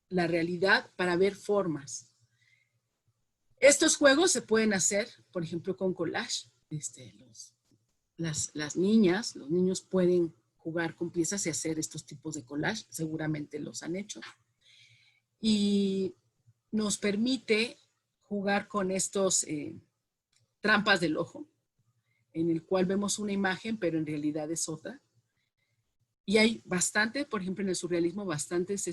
la realidad para ver formas? Estos juegos se pueden hacer, por ejemplo, con collage. Las niñas, los niños pueden jugar con piezas y hacer estos tipos de collage, seguramente los han hecho. Y nos permite jugar con estos trampas del ojo, en el cual vemos una imagen, pero en realidad es otra. Y hay bastante, por ejemplo, en el surrealismo, bastantes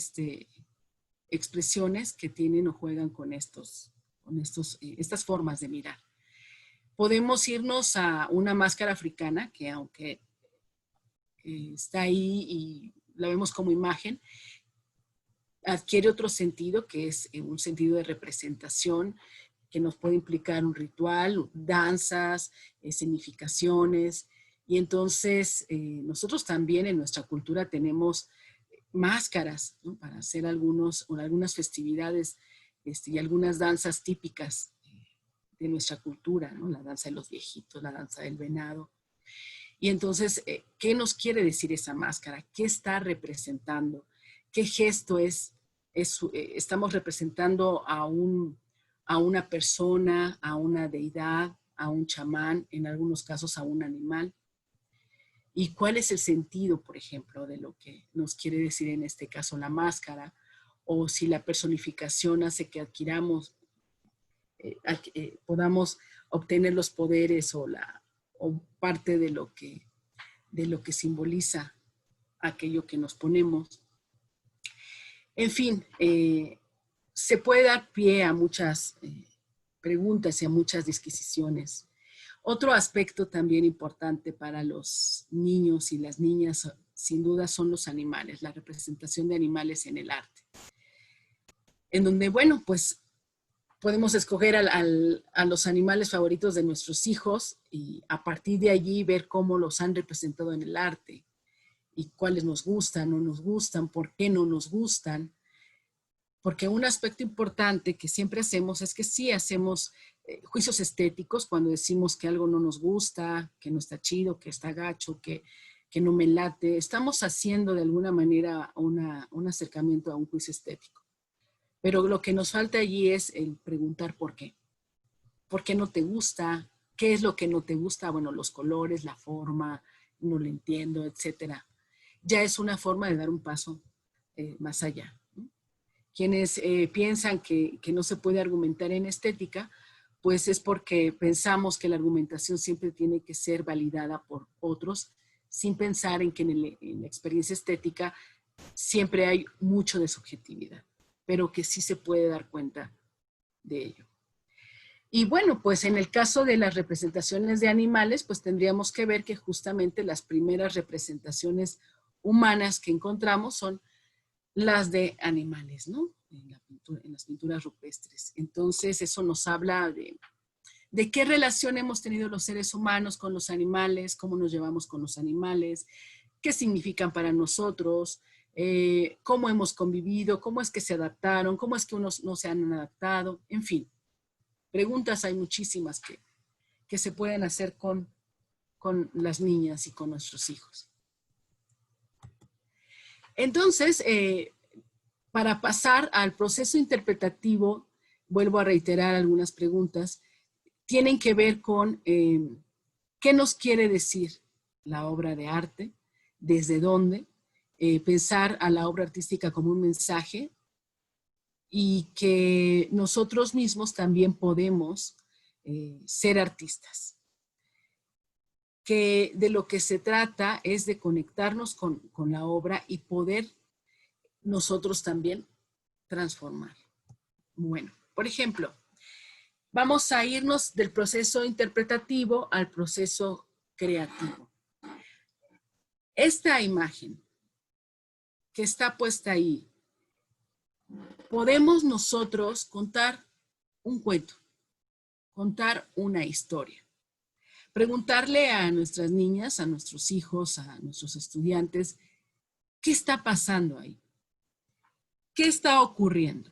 expresiones que tienen o juegan con estas formas de mirar. Podemos irnos a una máscara africana, que aunque está ahí y la vemos como imagen, adquiere otro sentido, que es un sentido de representación, que nos puede implicar un ritual, danzas, escenificaciones. Y entonces nosotros también en nuestra cultura tenemos máscaras, ¿no?, para hacer algunas festividades y algunas danzas típicas de nuestra cultura, ¿no? La danza de los viejitos, la danza del venado. Y entonces, ¿qué nos quiere decir esa máscara? ¿Qué está representando? ¿Qué gesto es? Estamos representando a una persona, a una deidad, a un chamán, en algunos casos a un animal. ¿Y cuál es el sentido, por ejemplo, de lo que nos quiere decir en este caso la máscara? O si la personificación hace que podamos obtener los poderes o parte de lo que simboliza aquello que nos ponemos. En fin, se puede dar pie a muchas preguntas y a muchas disquisiciones. Otro aspecto también importante para los niños y las niñas, sin duda, son los animales, la representación de animales en el arte. En donde, bueno, pues podemos escoger a los animales favoritos de nuestros hijos y a partir de allí ver cómo los han representado en el arte y cuáles nos gustan, no nos gustan, por qué no nos gustan. Porque un aspecto importante que siempre hacemos es que sí hacemos juicios estéticos cuando decimos que algo no nos gusta, que no está chido, que está gacho, que no me late. Estamos haciendo de alguna manera un acercamiento a un juicio estético. Pero lo que nos falta allí es el preguntar por qué. ¿Por qué no te gusta? ¿Qué es lo que no te gusta? Bueno, los colores, la forma, no lo entiendo, etcétera. Ya es una forma de dar un paso más allá. Quienes piensan que no se puede argumentar en estética, pues es porque pensamos que la argumentación siempre tiene que ser validada por otros, sin pensar en que en la experiencia estética siempre hay mucho de subjetividad, pero que sí se puede dar cuenta de ello. Y bueno, pues en el caso de las representaciones de animales, pues tendríamos que ver que justamente las primeras representaciones humanas que encontramos son las de animales, ¿no? En las pinturas rupestres. Entonces, eso nos habla de qué relación hemos tenido los seres humanos con los animales, cómo nos llevamos con los animales, qué significan para nosotros, cómo hemos convivido, cómo es que se adaptaron, cómo es que unos no se han adaptado, en fin. Preguntas hay muchísimas que se pueden hacer con las niñas y con nuestros hijos. Entonces, para pasar al proceso interpretativo, vuelvo a reiterar algunas preguntas, tienen que ver con qué nos quiere decir la obra de arte, desde dónde, pensar a la obra artística como un mensaje y que nosotros mismos también podemos ser artistas. Que de lo que se trata es de conectarnos con la obra y poder nosotros también transformar. Bueno, por ejemplo, vamos a irnos del proceso interpretativo al proceso creativo. Esta imagen que está puesta ahí, podemos nosotros contar un cuento, contar una historia. Preguntarle a nuestras niñas, a nuestros hijos, a nuestros estudiantes, ¿qué está pasando ahí? ¿Qué está ocurriendo?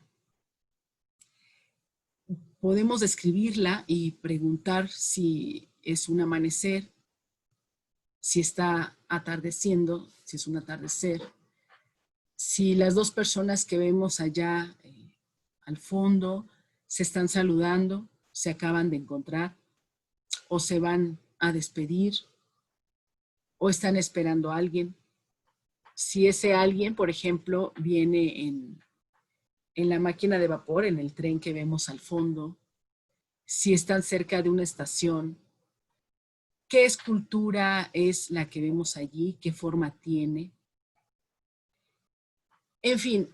Podemos describirla y preguntar si es un amanecer, si está atardeciendo, si es un atardecer, si las dos personas que vemos allá al fondo se están saludando, se acaban de encontrar, o se van a despedir, o están esperando a alguien. Si ese alguien, por ejemplo, viene en la máquina de vapor, en el tren que vemos al fondo, si están cerca de una estación, qué escultura es la que vemos allí, qué forma tiene. En fin,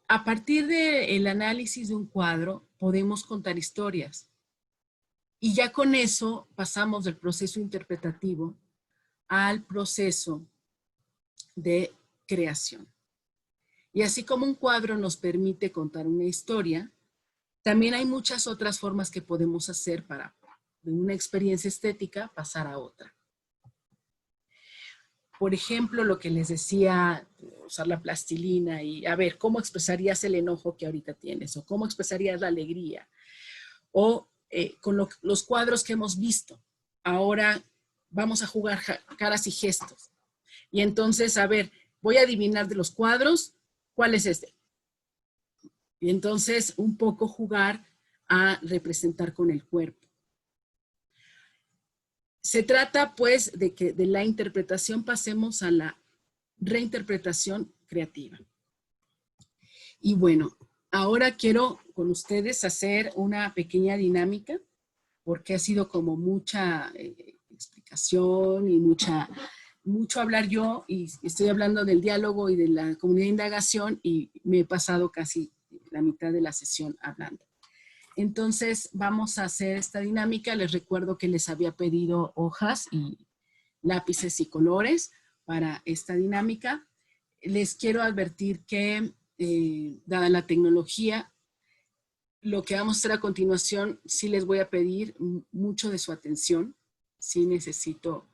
a partir del análisis de un cuadro podemos contar historias. Y ya con eso pasamos del proceso interpretativo al proceso de creación. Y así como un cuadro nos permite contar una historia, también hay muchas otras formas que podemos hacer para de una experiencia estética pasar a otra. Por ejemplo, lo que les decía, usar la plastilina y a ver, ¿cómo expresarías el enojo que ahorita tienes? ¿O cómo expresarías la alegría? O con los cuadros que hemos visto. Ahora vamos a jugar caras y gestos. Y entonces, a ver, voy a adivinar de los cuadros, ¿cuál es este? Y entonces, un poco jugar a representar con el cuerpo. Se trata, pues, de que de la interpretación pasemos a la reinterpretación creativa. Y bueno, ahora quiero con ustedes hacer una pequeña dinámica, porque ha sido como mucha explicación y mucho hablar yo, y estoy hablando del diálogo y de la comunidad de indagación, y me he pasado casi la mitad de la sesión hablando. Entonces vamos a hacer esta dinámica. Les recuerdo que les había pedido hojas y lápices y colores para esta dinámica. Les quiero advertir que, dada la tecnología, lo que vamos a hacer a continuación, sí les voy a pedir mucho de su atención. Sí necesito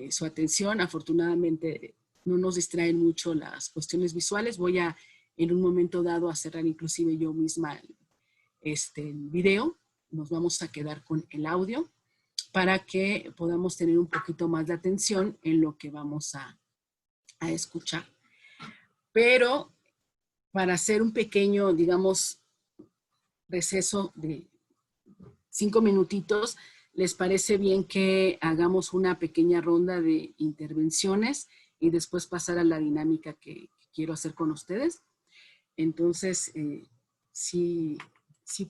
su atención. Afortunadamente no nos distraen mucho las cuestiones visuales. Voy a, en un momento dado, a cerrar inclusive yo misma el video. Nos vamos a quedar con el audio para que podamos tener un poquito más de atención en lo que vamos a escuchar. Pero para hacer un pequeño, digamos, receso de 5 minutitos, ¿les parece bien que hagamos una pequeña ronda de intervenciones y después pasar a la dinámica que quiero hacer con ustedes? Entonces, si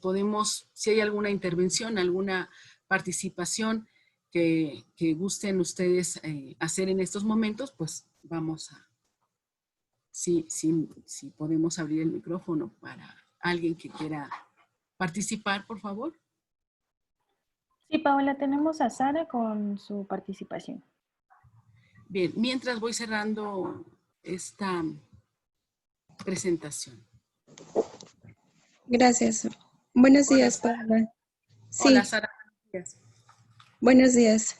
podemos, si hay alguna intervención, alguna participación que gusten ustedes hacer en estos momentos, pues vamos a, si podemos abrir el micrófono para alguien que quiera participar, por favor. Sí, Paola, tenemos a Sara con su participación. Bien, mientras voy cerrando esta presentación. Gracias. Buenos Hola, días, Sara. Paola. Sí, Hola, Sara. buenos días.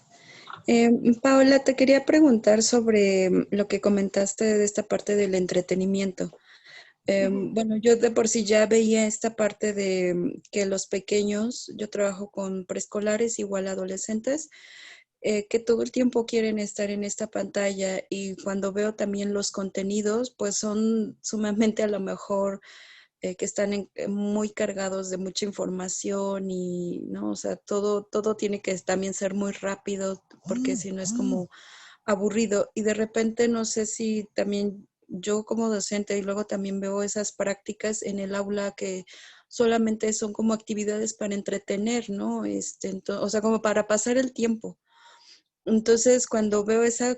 Paola, te quería preguntar sobre lo que comentaste de esta parte del entretenimiento. Bueno, yo de por sí ya veía esta parte de que los pequeños, yo trabajo con preescolares, igual adolescentes, que todo el tiempo quieren estar en esta pantalla, y cuando veo también los contenidos, pues son sumamente a lo mejor que están muy cargados de mucha información y, ¿no? O sea, todo tiene que también ser muy rápido, porque si no es como aburrido. Y de repente no sé si también yo como docente, y luego también veo esas prácticas en el aula que solamente son como actividades para entretener, ¿no? O sea, como para pasar el tiempo. Entonces, cuando veo esa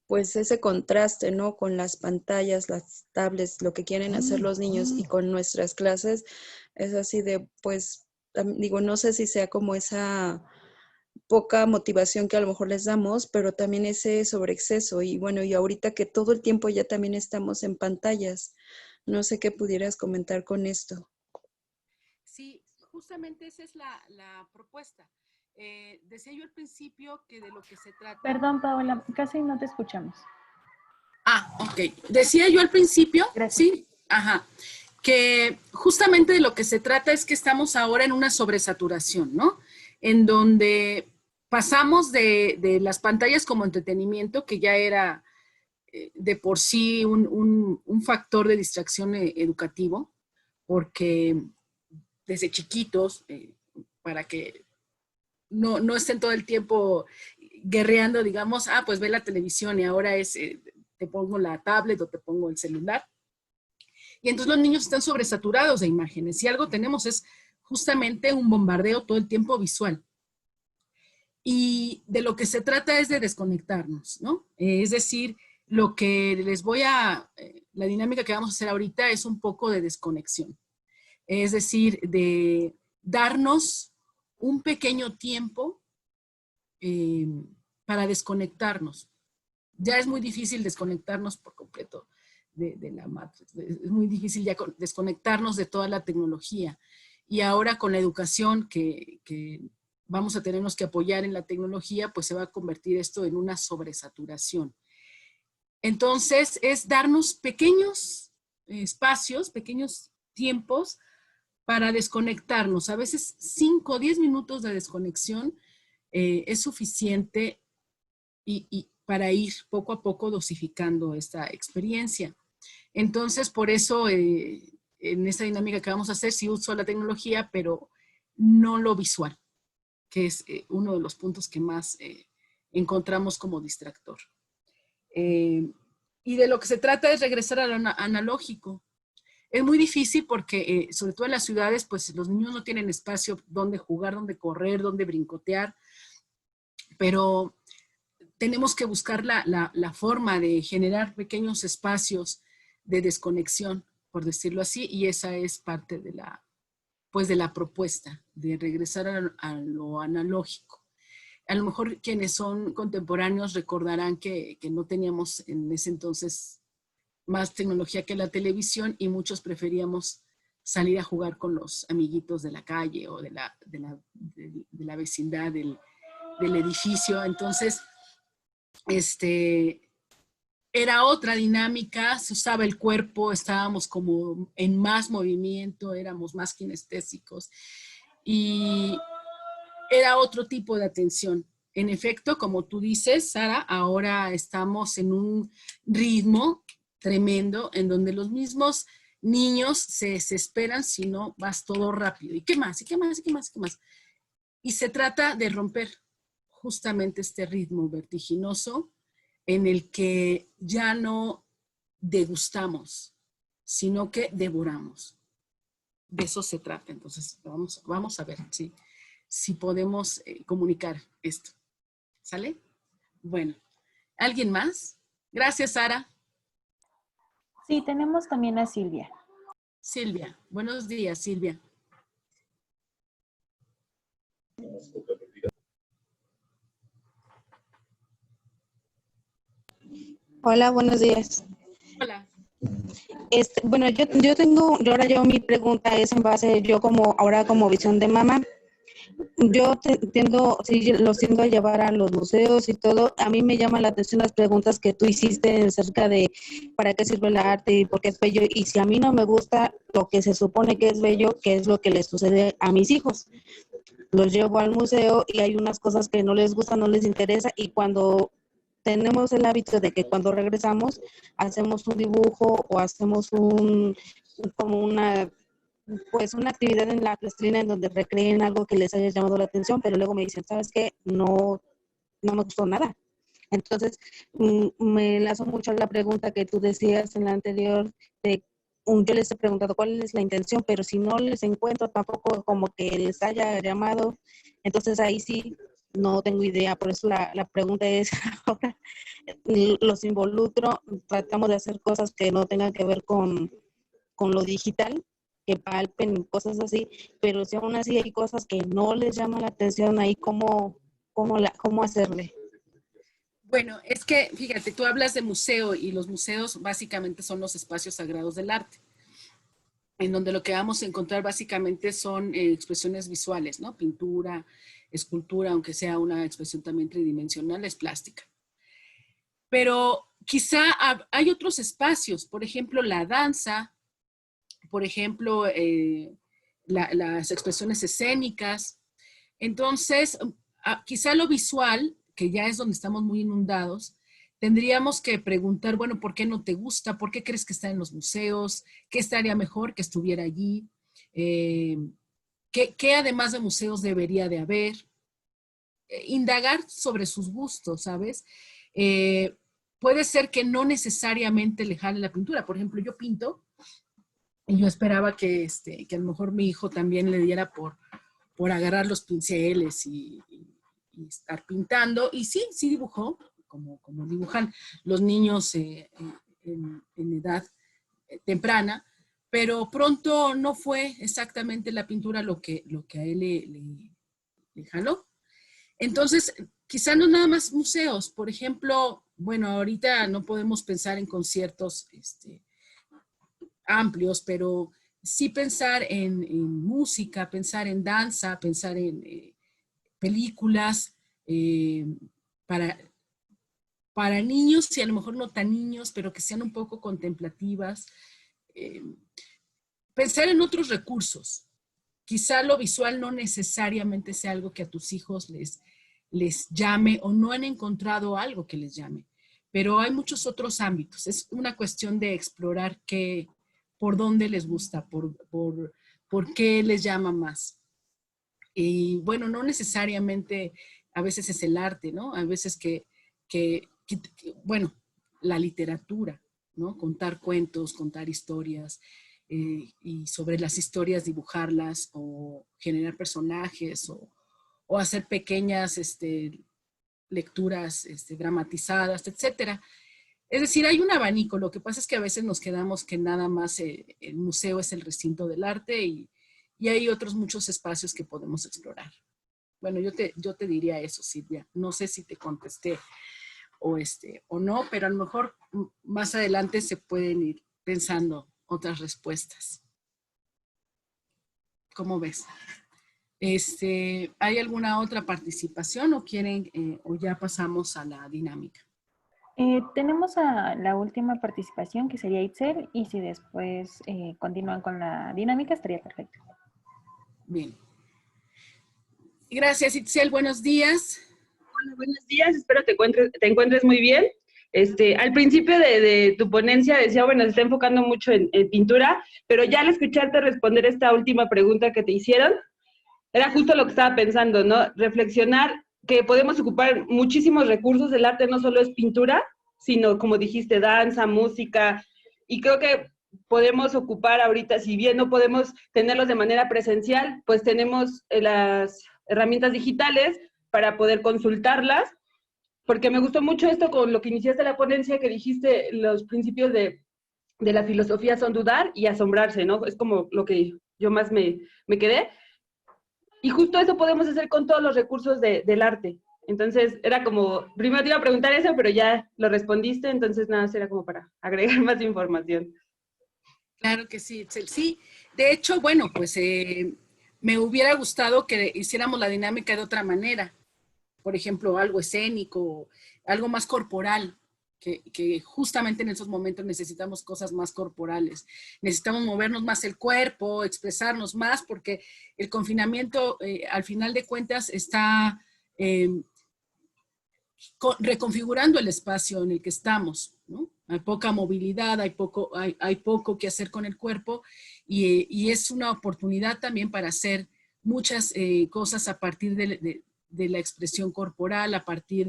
pues ese contraste, ¿no? Con las pantallas, las tablets, lo que quieren hacer los niños y con nuestras clases, es así de, pues, digo, no sé si sea como esa poca motivación que a lo mejor les damos, pero también ese sobreexceso. Y bueno, y ahorita que todo el tiempo ya también estamos en pantallas, no sé qué pudieras comentar con esto. Sí, justamente esa es la propuesta. Decía yo al principio que de lo que se trata. Perdón, Paola, casi no te escuchamos. Ah, ok. Decía yo al principio, Gracias. sí, ajá, que justamente de lo que se trata es que estamos ahora en una sobresaturación, ¿no? En donde pasamos de las pantallas como entretenimiento, que ya era de por sí un factor de distracción educativo, porque desde chiquitos, para que no estén todo el tiempo guerreando, digamos, pues ve la televisión y ahora te pongo la tablet o te pongo el celular. Y entonces los niños están sobresaturados de imágenes. Y algo tenemos es justamente un bombardeo todo el tiempo visual. Y de lo que se trata es de desconectarnos, ¿no? Es decir, lo que la dinámica que vamos a hacer ahorita es un poco de desconexión. Es decir, de darnos un pequeño tiempo eh, para desconectarnos. Ya es muy difícil desconectarnos por completo de la matriz. Es muy difícil ya desconectarnos de toda la tecnología. Y ahora con la educación que vamos a tenernos que apoyar en la tecnología, pues se va a convertir esto en una sobresaturación. Entonces, es darnos pequeños espacios, pequeños tiempos para desconectarnos. A veces 5 o 10 minutos de desconexión es suficiente y para ir poco a poco dosificando esta experiencia. Entonces, por eso, en esta dinámica que vamos a hacer, sí uso la tecnología, pero no lo visual, que es uno de los puntos que más encontramos como distractor. Y de lo que se trata es regresar a lo analógico. Es muy difícil porque, sobre todo en las ciudades, pues los niños no tienen espacio donde jugar, donde correr, donde brincotear, pero tenemos que buscar la forma de generar pequeños espacios de desconexión, por decirlo así, y esa es parte de la propuesta, de regresar a lo analógico. A lo mejor quienes son contemporáneos recordarán que no teníamos en ese entonces más tecnología que la televisión y muchos preferíamos salir a jugar con los amiguitos de la calle o de la vecindad del edificio. Entonces, era otra dinámica, se usaba el cuerpo, estábamos como en más movimiento, éramos más kinestésicos y era otro tipo de atención. En efecto, como tú dices, Sara, ahora estamos en un ritmo tremendo en donde los mismos niños se desesperan si no vas todo rápido. ¿Y qué más? ¿Y qué más? ¿Y qué más? ¿Y qué más? Y se trata de romper justamente este ritmo vertiginoso en el que ya no degustamos, sino que devoramos. De eso se trata. Entonces, vamos a ver si podemos comunicar esto. ¿Sale? Bueno, ¿alguien más? Gracias, Sara. Sí, tenemos también a Silvia. Silvia, buenos días, Silvia. Hola, buenos días. Hola. Bueno, yo mi pregunta es en base, yo ahora como visión de mamá, los tiendo a llevar a los museos y todo. A mí me llaman la atención las preguntas que tú hiciste acerca de para qué sirve el arte y por qué es bello. Y si a mí no me gusta lo que se supone que es bello, ¿qué es lo que les sucede a mis hijos? Los llevo al museo y hay unas cosas que no les gustan, no les interesa, y cuando tenemos el hábito de que cuando regresamos hacemos un dibujo o hacemos como una actividad en la plastilina en donde recreen algo que les haya llamado la atención, pero luego me dicen, ¿sabes qué? No me gustó nada. Entonces, me enlazo mucho a la pregunta que tú decías en la anterior, yo les he preguntado cuál es la intención, pero si no les encuentro tampoco como que les haya llamado, entonces ahí sí no tengo idea, por eso la pregunta es, ahora los involucro, tratamos de hacer cosas que no tengan que ver con lo digital, que palpen, cosas así, pero si aún así hay cosas que no les llaman la atención, ahí cómo hacerle. Bueno, es que, fíjate, tú hablas de museo y los museos básicamente son los espacios sagrados del arte, en donde lo que vamos a encontrar básicamente son expresiones visuales, ¿no? Pintura, escultura, aunque sea una expresión también tridimensional, es plástica. Pero quizá hay otros espacios, por ejemplo, la danza, por ejemplo, las expresiones escénicas. Entonces, quizá lo visual, que ya es donde estamos muy inundados, tendríamos que preguntar, bueno, ¿por qué no te gusta? ¿Por qué crees que está en los museos? ¿Qué estaría mejor que estuviera allí? ¿Qué además de museos debería de haber? Indagar sobre sus gustos, ¿sabes? Puede ser que no necesariamente le jale la pintura. Por ejemplo, yo pinto y yo esperaba que a lo mejor mi hijo también le diera por agarrar los pinceles y estar pintando. Y sí dibujó, como dibujan los niños en edad temprana, pero pronto no fue exactamente la pintura lo que a él le jaló. Entonces, quizá no nada más museos. Por ejemplo, bueno, ahorita no podemos pensar en conciertos amplios, pero sí pensar en música, pensar en danza, pensar en películas para niños y a lo mejor no tan niños, pero que sean un poco contemplativas. Pensar en otros recursos. Quizá lo visual no necesariamente sea algo que a tus hijos les llame o no han encontrado algo que les llame, pero hay muchos otros ámbitos. Es una cuestión de explorar por dónde les gusta, por qué les llama más. Y bueno, no necesariamente a veces es el arte, ¿no? A veces bueno, la literatura, ¿no? Contar cuentos, contar historias, y sobre las historias dibujarlas o generar personajes o hacer pequeñas lecturas dramatizadas, etcétera. Es decir, hay un abanico. Lo que pasa es que a veces nos quedamos que nada más el museo es el recinto del arte y hay otros muchos espacios que podemos explorar. Bueno, yo te diría eso, Silvia. No sé si te contesté o no, pero a lo mejor más adelante se pueden ir pensando otras respuestas. ¿Cómo ves? ¿Hay alguna otra participación o quieren o ya pasamos a la dinámica? Tenemos a la última participación, que sería Itzel, y si después continúan con la dinámica, estaría perfecto. Bien. Gracias, Itzel. Buenos días. Hola, buenos días. Espero te encuentres muy bien. Al principio de tu ponencia decía, bueno, se está enfocando mucho en pintura, pero ya al escucharte responder esta última pregunta que te hicieron, era justo lo que estaba pensando, ¿no? Reflexionar que podemos ocupar muchísimos recursos. El arte no solo es pintura, sino, como dijiste, danza, música, y creo que podemos ocupar ahorita, si bien no podemos tenerlos de manera presencial, pues tenemos las herramientas digitales para poder consultarlas, porque me gustó mucho esto con lo que iniciaste la ponencia, que dijiste los principios de la filosofía son dudar y asombrarse, ¿no? Es como lo que yo más me quedé. Y justo eso podemos hacer con todos los recursos del arte. Entonces, era como, primero te iba a preguntar eso, pero ya lo respondiste, entonces nada, era como para agregar más información. Claro que sí, Itzel. Sí, de hecho, bueno, pues me hubiera gustado que hiciéramos la dinámica de otra manera. Por ejemplo, algo escénico, algo más corporal, que justamente en esos momentos necesitamos cosas más corporales. Necesitamos movernos más el cuerpo, expresarnos más, porque el confinamiento, al final de cuentas, está reconfigurando el espacio en el que estamos, ¿no? Hay poca movilidad, hay poco que hacer con el cuerpo y es una oportunidad también para hacer muchas cosas a partir de la expresión corporal, a partir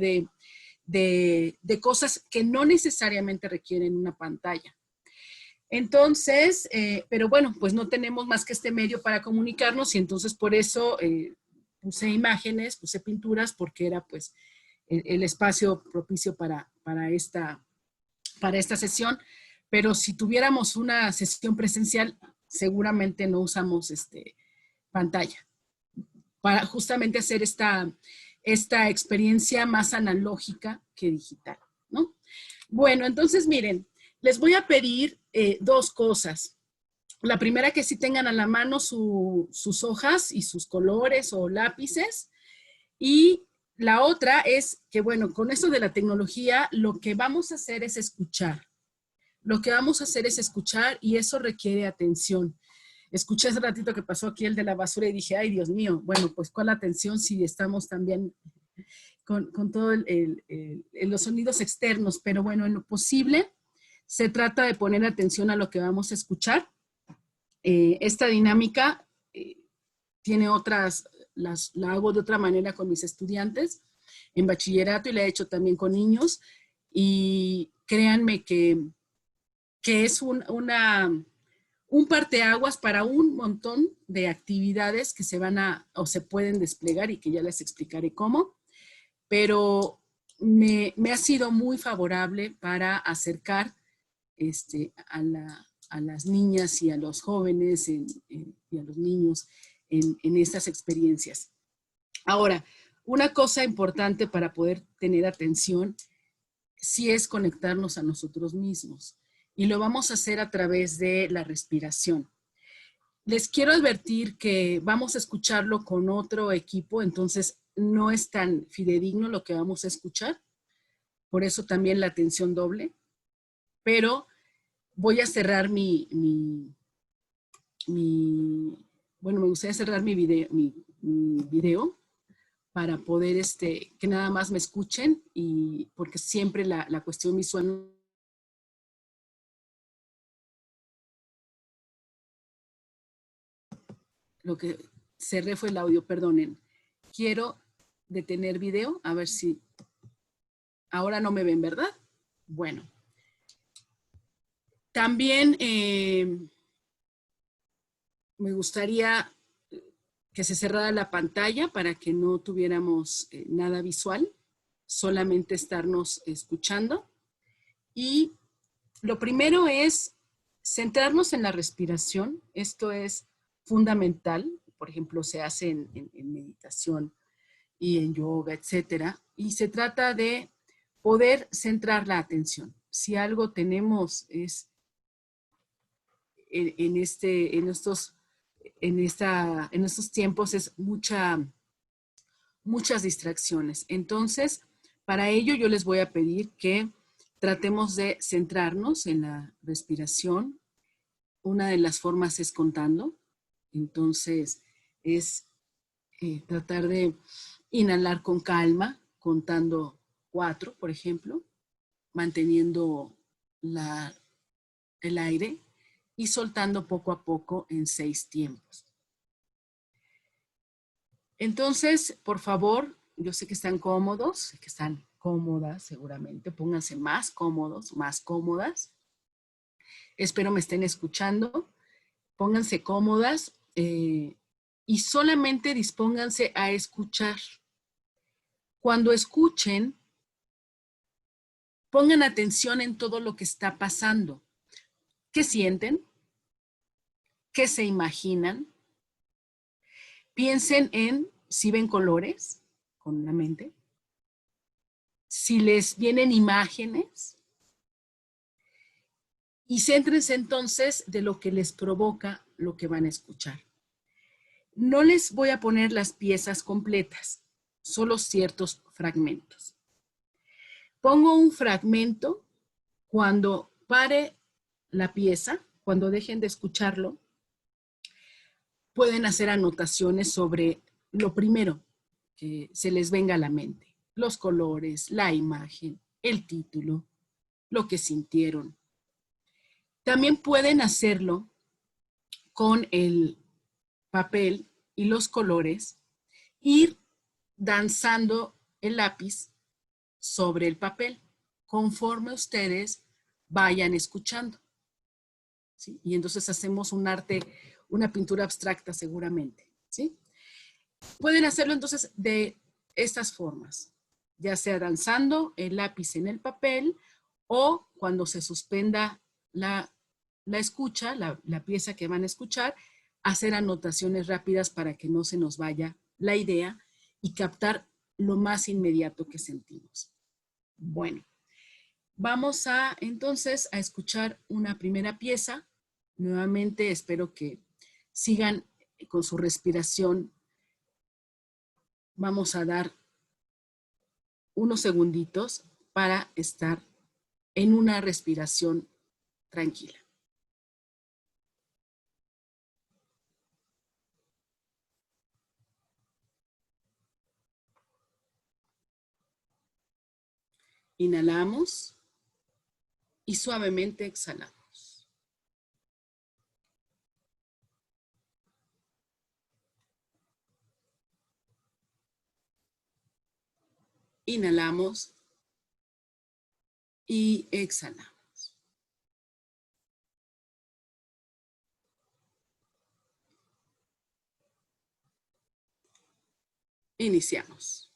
de cosas que no necesariamente requieren una pantalla. Entonces, pero bueno, pues no tenemos más que este medio para comunicarnos y entonces por eso puse imágenes, puse pinturas, porque era pues el espacio propicio para esta sesión. Pero si tuviéramos una sesión presencial, seguramente no usamos pantalla, para justamente hacer esta experiencia más analógica que digital, ¿no? Bueno, entonces miren, les voy a pedir dos cosas. La primera, que sí tengan a la mano sus hojas y sus colores o lápices. Y la otra es que, bueno, con esto de la tecnología, lo que vamos a hacer es escuchar. Lo que vamos a hacer es escuchar, y eso requiere atención. Escuché hace ratito que pasó aquí el de la basura y dije, ay, Dios mío, bueno, pues ¿cuál atención si estamos también con todos los sonidos externos? Pero bueno, en lo posible se trata de poner atención a lo que vamos a escuchar. Esta dinámica tiene otras, la hago de otra manera con mis estudiantes en bachillerato, y la he hecho también con niños, y créanme que es un parteaguas para un montón de actividades que se van o se pueden desplegar, y que ya les explicaré cómo, pero me ha sido muy favorable para acercar a las niñas y a los jóvenes y a los niños en estas experiencias. Ahora, una cosa importante para poder tener atención sí es conectarnos a nosotros mismos, y lo vamos a hacer a través de la respiración. Les quiero advertir que vamos a escucharlo con otro equipo, entonces no es tan fidedigno lo que vamos a escuchar, por eso también la atención doble, pero voy a cerrar bueno, me gustaría cerrar mi video para poder que nada más me escuchen, y porque siempre la cuestión visual. Lo que cerré fue el audio, perdonen. Quiero detener video, a ver si ahora no me ven, ¿verdad? Bueno. También me gustaría que se cerrara la pantalla para que no tuviéramos nada visual, solamente estarnos escuchando. Y lo primero es centrarnos en la respiración. Esto es fundamental. Por ejemplo, se hace en meditación y en yoga, etcétera. Y se trata de poder centrar la atención. Si algo tenemos es en estos tiempos es muchas distracciones. Entonces, para ello yo les voy a pedir que tratemos de centrarnos en la respiración. Una de las formas es contando. Entonces, es tratar de inhalar con calma, contando 4, por ejemplo, manteniendo el aire, y soltando poco a poco en 6 tiempos. Entonces, por favor, yo sé que están cómodos, sé que están cómodas seguramente, pónganse más cómodos, más cómodas. Espero me estén escuchando. Pónganse cómodas y solamente dispónganse a escuchar. Cuando escuchen, pongan atención en todo lo que está pasando. ¿Qué sienten? ¿Qué se imaginan? Piensen en si ven colores con la mente, si les vienen imágenes, y céntrense entonces de lo que les provoca lo que van a escuchar. No les voy a poner las piezas completas, solo ciertos fragmentos. Pongo un fragmento cuando pare la pieza, cuando dejen de escucharlo. Pueden hacer anotaciones sobre lo primero que se les venga a la mente. Los colores, la imagen, el título, lo que sintieron. También pueden hacerlo con el papel y los colores, ir danzando el lápiz sobre el papel conforme ustedes vayan escuchando. ¿Sí? Y entonces hacemos un arte, una pintura abstracta seguramente. ¿Sí? Pueden hacerlo entonces de estas formas, ya sea danzando el lápiz en el papel o cuando se suspenda la escucha, la pieza que van a escuchar, hacer anotaciones rápidas para que no se nos vaya la idea y captar lo más inmediato que sentimos. Bueno, vamos entonces a escuchar una primera pieza. Nuevamente espero que sigan con su respiración. Vamos a dar unos segunditos para estar en una respiración tranquila. Inhalamos y suavemente exhalamos. Inhalamos y exhalamos. Iniciamos.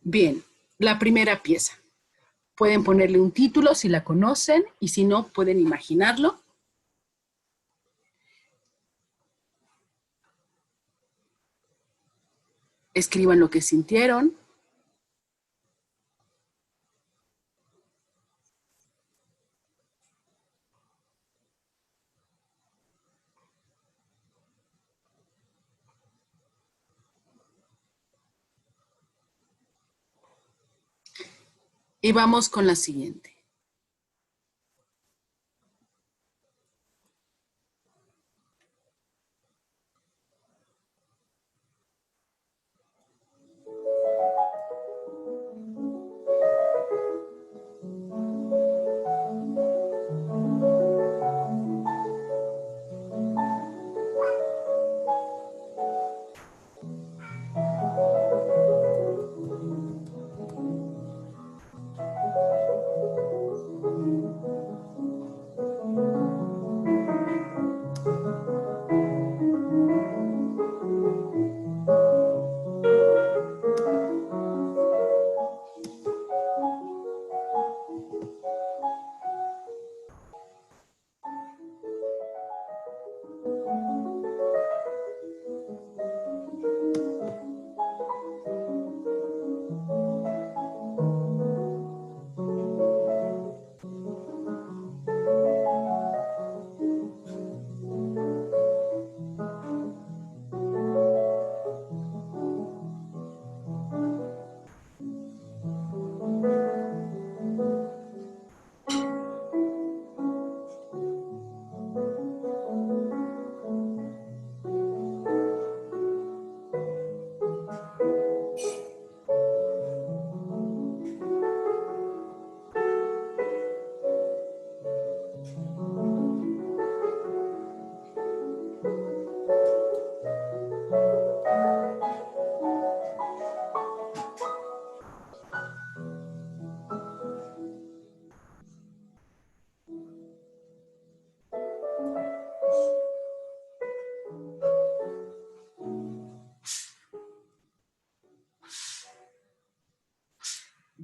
Bien, la primera pieza. Pueden ponerle un título si la conocen y si no, pueden imaginarlo. Escriban lo que sintieron. Y vamos con la siguiente.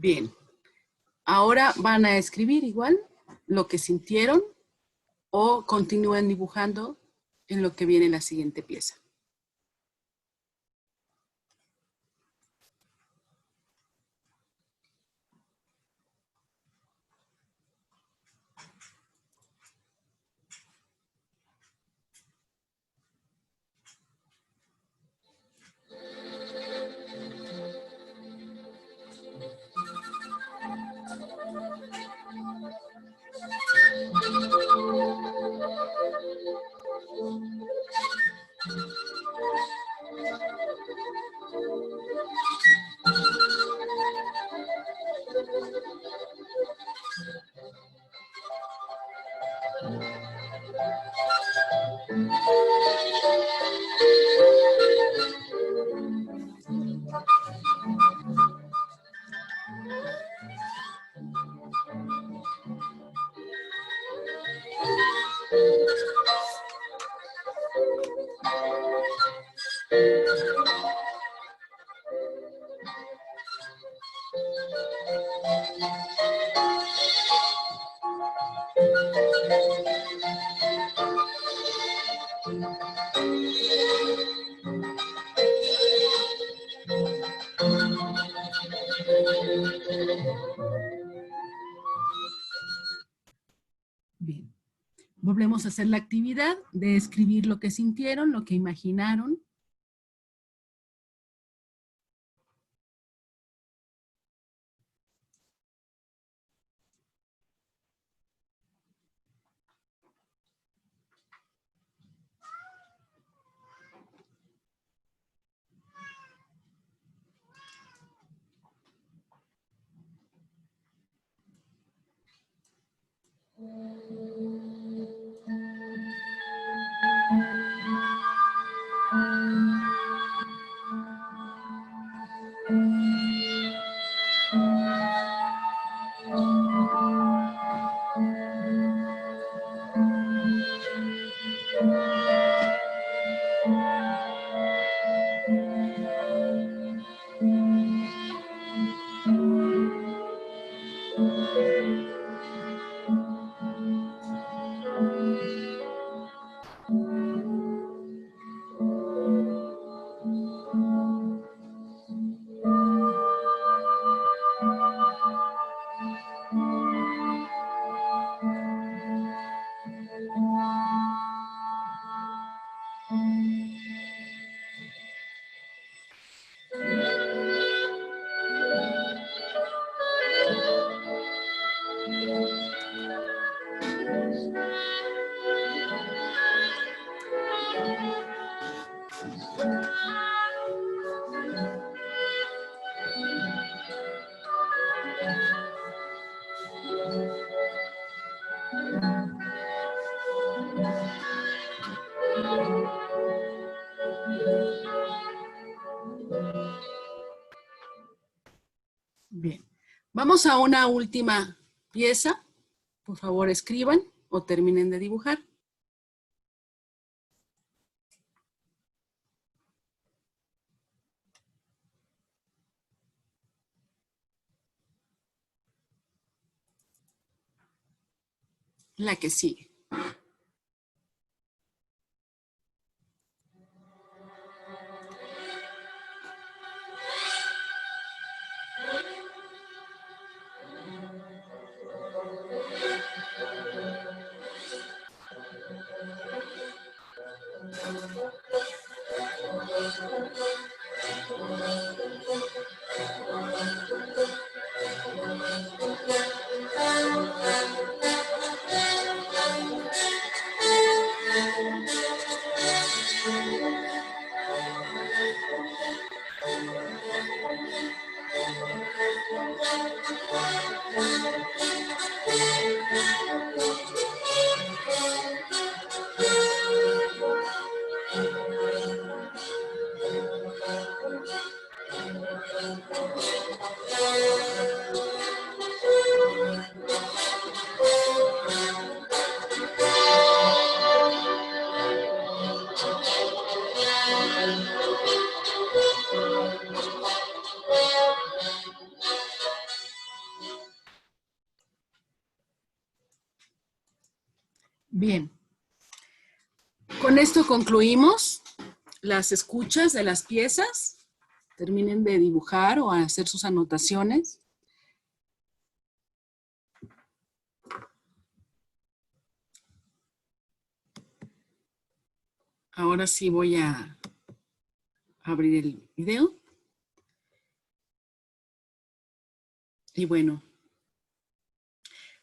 Bien. Ahora van a escribir igual lo que sintieron o continúan dibujando en lo que viene la siguiente pieza. Bien. Volvemos a hacer la actividad de escribir lo que sintieron, lo que imaginaron. Bien. Vamos a una última pieza. Por favor, escriban o terminen de dibujar. La que sigue. Bien. Con esto concluimos las escuchas de las piezas. Terminen de dibujar o hacer sus anotaciones. Ahora sí voy a abrir el video. Y bueno,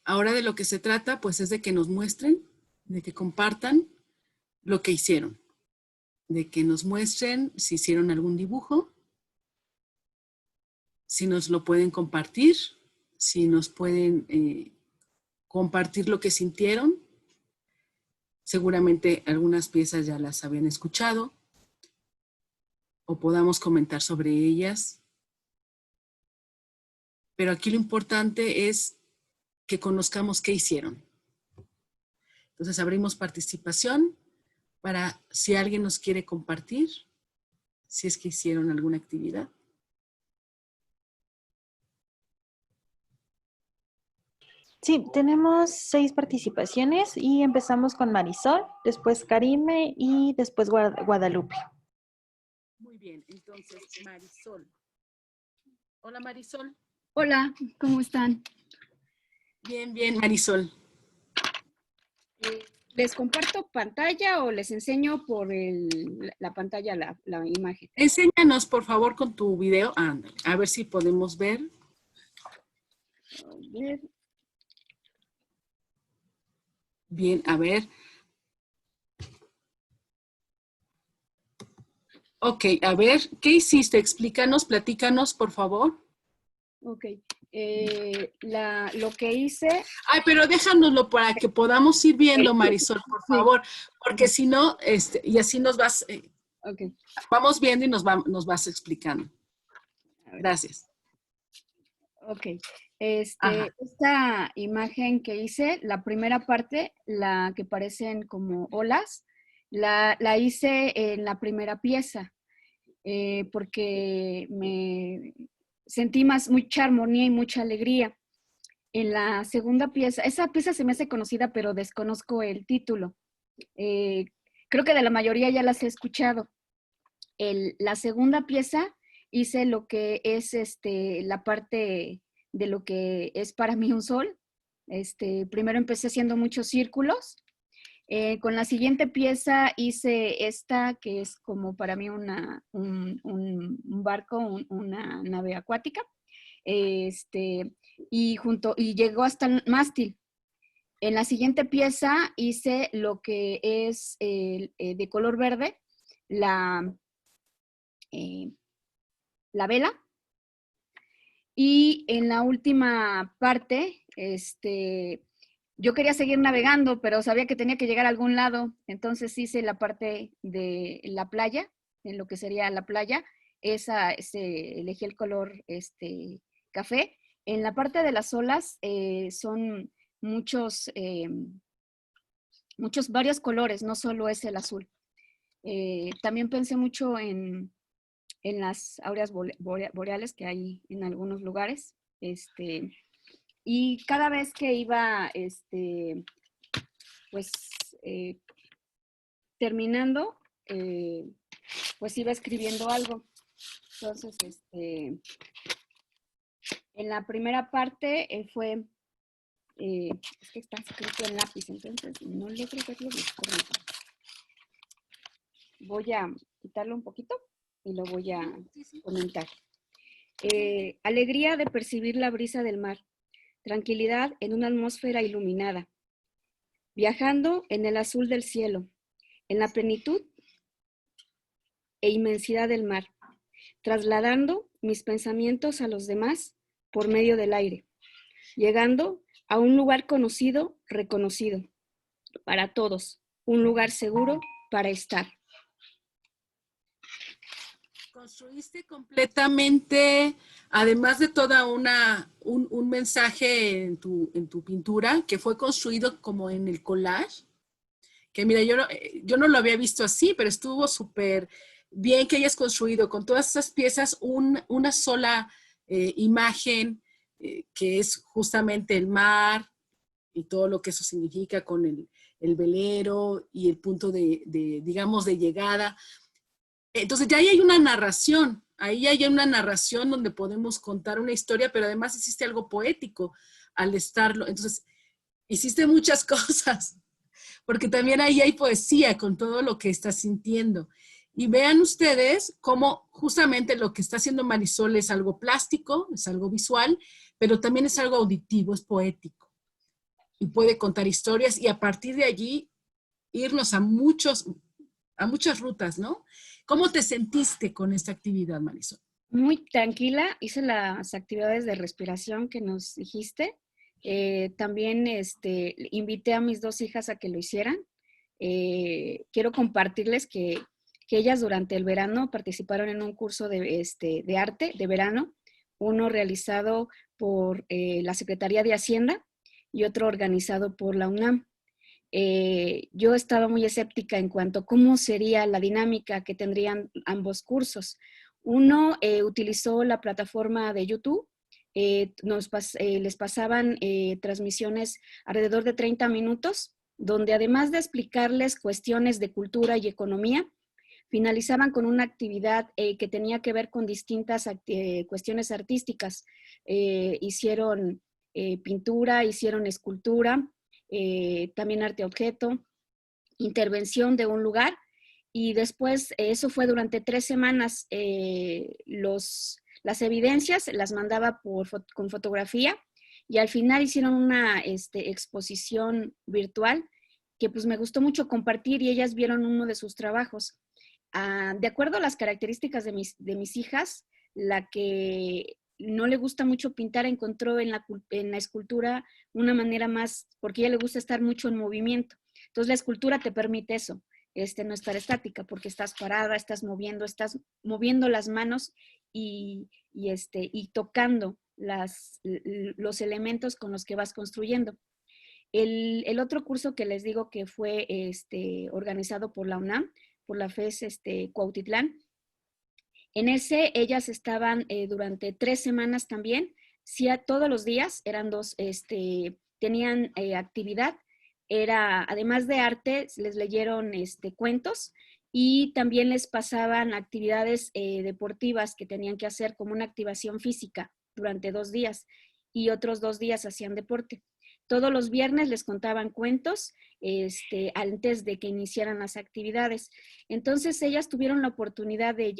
ahora de lo que se trata, pues es de que nos muestren, de que compartan lo que hicieron, de que nos muestren si hicieron algún dibujo, si nos lo pueden compartir, si nos pueden compartir lo que sintieron. Seguramente algunas piezas ya las habían escuchado o podamos comentar sobre ellas. Pero aquí lo importante es que conozcamos qué hicieron. Entonces abrimos participación para si alguien nos quiere compartir, si es que hicieron alguna actividad. Sí, tenemos 6 participaciones y empezamos con Marisol, después Karime y después Guadalupe. Muy bien, entonces Marisol. Hola Marisol. Hola, ¿cómo están? Bien, bien Marisol. ¿Les comparto pantalla o les enseño por la pantalla la imagen? Enséñanos por favor con tu video. Ándale, a ver si podemos ver. A ver. Bien, a ver. Ok, a ver, ¿qué hiciste? Explícanos, platícanos, por favor. Ok. Lo que hice... Ay, pero déjanoslo para que podamos ir viendo, Marisol, por favor, porque si no, y así nos vas, Okay. vamos viendo y nos vas explicando. Gracias. Ok. Esta imagen que hice, la primera parte, la que parecen como olas, la hice en la primera pieza, porque me sentí mucha armonía y mucha alegría. En la segunda pieza, esa pieza se me hace conocida, pero desconozco el título. Creo que de la mayoría ya las he escuchado. La segunda pieza hice lo que es la parte de lo que es para mí un sol. Primero empecé haciendo muchos círculos. Con la siguiente pieza hice esta, que es como para mí un barco, una nave acuática. Y llegó hasta el mástil. En la siguiente pieza hice lo que es de color verde, la vela. Y en la última parte, yo quería seguir navegando, pero sabía que tenía que llegar a algún lado, entonces hice la parte de la playa, en lo que sería la playa, elegí el color café. En la parte de las olas son varios colores, no solo es el azul. También pensé mucho en las auroras boreales que hay en algunos lugares. Y cada vez que iba terminando, pues iba escribiendo algo. Entonces, en la primera parte fue, es que está escrito en lápiz, entonces no logro verlo bien. Voy a quitarlo un poquito y lo voy a comentar. Alegría de percibir la brisa del mar, tranquilidad en una atmósfera iluminada, viajando en el azul del cielo, en la plenitud e inmensidad del mar, trasladando mis pensamientos a los demás por medio del aire, llegando a un lugar conocido, reconocido, para todos, un lugar seguro para estar. Construiste completamente, además de toda un mensaje en tu pintura, que fue construido como en el collage, que mira, yo no lo había visto así, pero estuvo súper bien que hayas construido con todas esas piezas una sola imagen, que es justamente el mar y todo lo que eso significa con el el velero y el punto digamos, de llegada. Entonces ya ahí hay una narración, donde podemos contar una historia, pero además existe algo poético al estarlo. Entonces, hiciste muchas cosas, porque también ahí hay poesía con todo lo que estás sintiendo. Y vean ustedes cómo justamente lo que está haciendo Marisol es algo plástico, es algo visual, pero también es algo auditivo, es poético. Y puede contar historias y a partir de allí irnos a muchas rutas, ¿no? ¿Cómo te sentiste con esta actividad, Marisol? Muy tranquila, hice las actividades de respiración que nos dijiste. También invité a mis 2 hijas a que lo hicieran. Quiero compartirles que ellas durante el verano participaron en un curso de arte de verano, uno realizado por la Secretaría de Hacienda y otro organizado por la UNAM. Yo estaba muy escéptica en cuanto a cómo sería la dinámica que tendrían ambos cursos. Uno utilizó la plataforma de YouTube, les pasaban transmisiones alrededor de 30 minutos, donde además de explicarles cuestiones de cultura y economía, finalizaban con una actividad que tenía que ver con distintas cuestiones artísticas. Hicieron pintura, hicieron escultura, también arte objeto, intervención de un lugar, y después eso fue durante 3 semanas. Las evidencias las mandaba con fotografía y al final hicieron una exposición virtual que pues me gustó mucho compartir y ellas vieron uno de sus trabajos. De acuerdo a las características de mis hijas, la que no le gusta mucho pintar encontró en la escultura una manera más, porque a ella le gusta estar mucho en movimiento. Entonces la escultura te permite eso, no estar estática, porque estás parada, estás moviendo las manos y tocando los elementos con los que vas construyendo. El otro curso que les digo que fue organizado por la UNAM, por la FES Cuautitlán, en ese ellas estaban durante 3 semanas también, sí, todos los días, eran 2, tenían actividad, además de arte, les leyeron cuentos y también les pasaban actividades deportivas que tenían que hacer como una activación física durante 2 días y otros 2 días hacían deporte. Todos los viernes les contaban cuentos antes de que iniciaran las actividades. Entonces ellas tuvieron la oportunidad de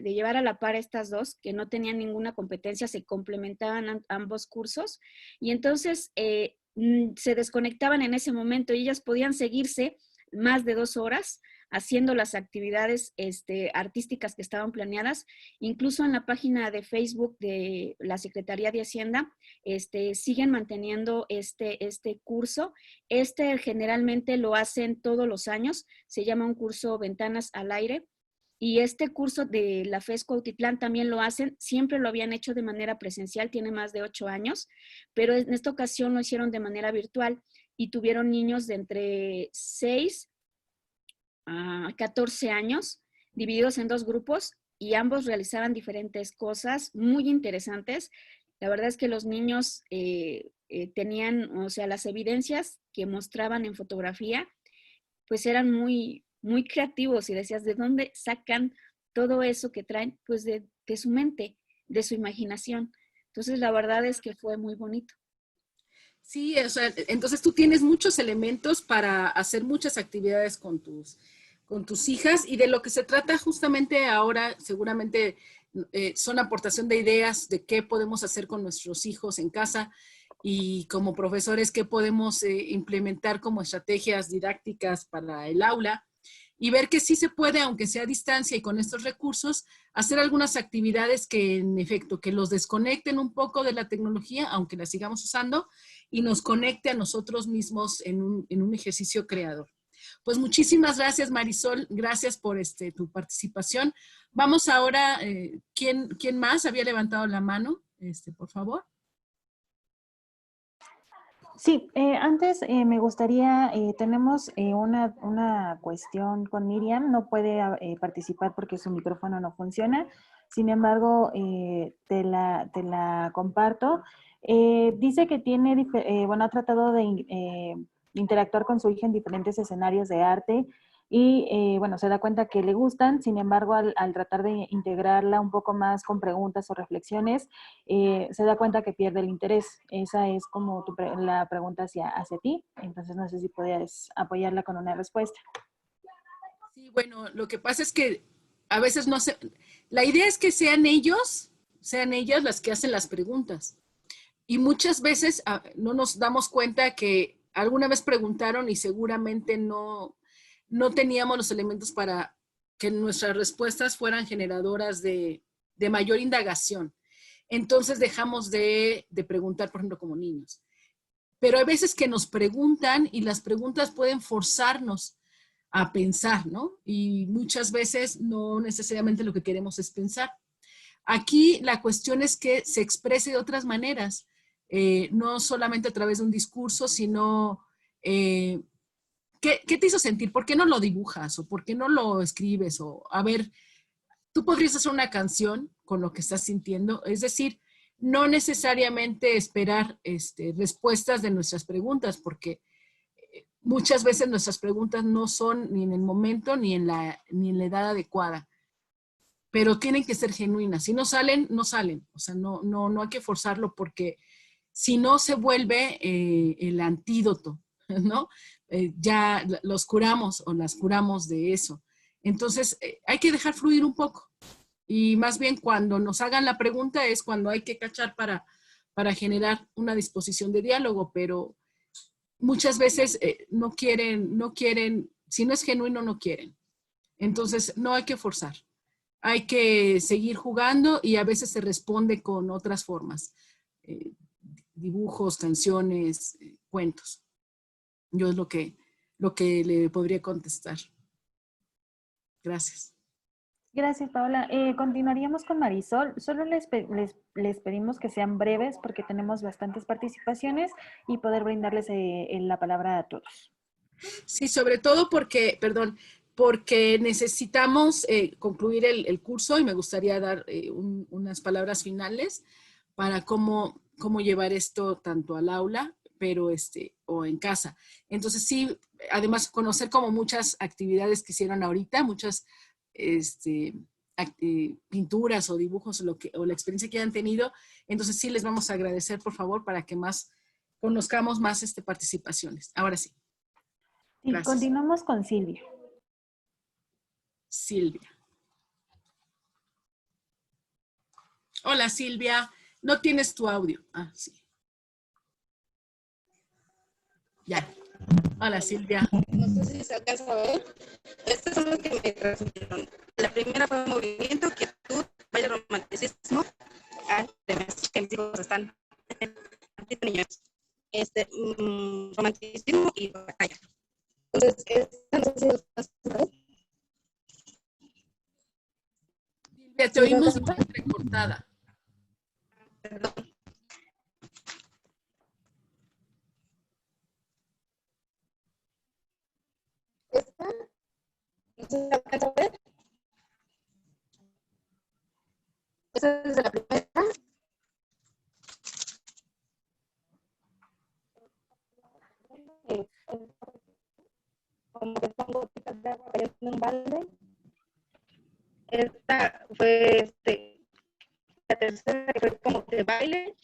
llevar a la par estas 2, que no tenían ninguna competencia, se complementaban ambos cursos, y entonces se desconectaban en ese momento y ellas podían seguirse más de 2 horas haciendo las actividades artísticas que estaban planeadas. Incluso en la página de Facebook de la Secretaría de Hacienda siguen manteniendo este curso. Generalmente lo hacen todos los años, se llama un curso Ventanas al Aire, y este curso de la FES Cuautitlán también lo hacen, siempre lo habían hecho de manera presencial, tiene más de 8 años, pero en esta ocasión lo hicieron de manera virtual y tuvieron niños de entre 6 a 14 años, divididos en 2 grupos, y ambos realizaban diferentes cosas muy interesantes. La verdad es que los niños tenían, o sea, las evidencias que mostraban en fotografía, pues eran muy, muy creativos, y decías, ¿de dónde sacan todo eso que traen? Pues de su mente, de su imaginación. Entonces, la verdad es que fue muy bonito. Sí, o sea, entonces tú tienes muchos elementos para hacer muchas actividades con tus hijas, y de lo que se trata justamente ahora seguramente son aportación de ideas de qué podemos hacer con nuestros hijos en casa, y como profesores qué podemos implementar como estrategias didácticas para el aula, y ver que sí se puede, aunque sea a distancia y con estos recursos, hacer algunas actividades que en efecto, que los desconecten un poco de la tecnología, aunque la sigamos usando, y nos conecte a nosotros mismos en un ejercicio creador. Pues muchísimas gracias, Marisol, gracias por tu participación. Vamos ahora, ¿quién más había levantado la mano? Por favor. Sí, antes me gustaría, tenemos una cuestión con Miriam, no puede participar porque su micrófono no funciona, sin embargo, te la comparto. Dice que tiene, bueno, ha tratado de interactuar con su hija en diferentes escenarios de arte y, bueno, se da cuenta que le gustan. Sin embargo, al tratar de integrarla un poco más con preguntas o reflexiones, se da cuenta que pierde el interés. Esa es como la pregunta hacia ti. Entonces, no sé si podías apoyarla con una respuesta. Sí, bueno, lo que pasa es que a veces no se... La idea es que sean ellos, sean ellas las que hacen las preguntas. Y muchas veces no nos damos cuenta que alguna vez preguntaron y seguramente no teníamos los elementos para que nuestras respuestas fueran generadoras de mayor indagación. Entonces dejamos de preguntar, por ejemplo, como niños. Pero hay veces que nos preguntan y las preguntas pueden forzarnos a pensar, ¿no? Y muchas veces no necesariamente lo que queremos es pensar. Aquí la cuestión es que se exprese de otras maneras, no solamente a través de un discurso, sino ¿qué te hizo sentir? ¿Por qué no lo dibujas? ¿O por qué no lo escribes? O a ver, tú podrías hacer una canción con lo que estás sintiendo, es decir, no necesariamente esperar respuestas de nuestras preguntas, porque muchas veces nuestras preguntas no son ni en el momento ni en la edad adecuada, pero tienen que ser genuinas. Si no salen, no salen. O sea, no hay que forzarlo porque si no se vuelve el antídoto, ¿no? Ya los curamos o las curamos de eso. Entonces, hay que dejar fluir un poco. Y más bien cuando nos hagan la pregunta es cuando hay que cachar para generar una disposición de diálogo, pero muchas veces no quieren, si no es genuino, no quieren. Entonces, no hay que forzar. Hay que seguir jugando y a veces se responde con otras formas. Dibujos, canciones, cuentos. Yo es lo que le podría contestar. Gracias. Gracias, Paola. Continuaríamos con Marisol. Solo les pedimos que sean breves porque tenemos bastantes participaciones y poder brindarles la palabra a todos. Sí, sobre todo porque necesitamos concluir el curso y me gustaría dar unas palabras finales para cómo llevar esto tanto al aula, pero o en casa. Entonces sí, además conocer como muchas actividades que hicieron ahorita, muchas pinturas o dibujos o la experiencia que hayan tenido. Entonces sí les vamos a agradecer, por favor, para que conozcamos más participaciones. Ahora sí. Sí, Gracias. continuamos con Silvia. Silvia. Hola, Silvia. No tienes tu audio. Ah, sí. Ya. Hola, Silvia. No sé si se alcanza a ver. Estas son las que me transmitieron. La primera fue movimiento, quietud, vaya romanticismo. Que mis hijos están niños. Romanticismo y batalla. Entonces, esta no sé si los alcanza a ver. Silvia, te oímos muy entrecortada. Perdón. Esta, no sé si se alcanza a ver. Esta es la primera. Como que son gotitas de agua cayendo en un balde. Esta fue la tercera, que fue como de baile.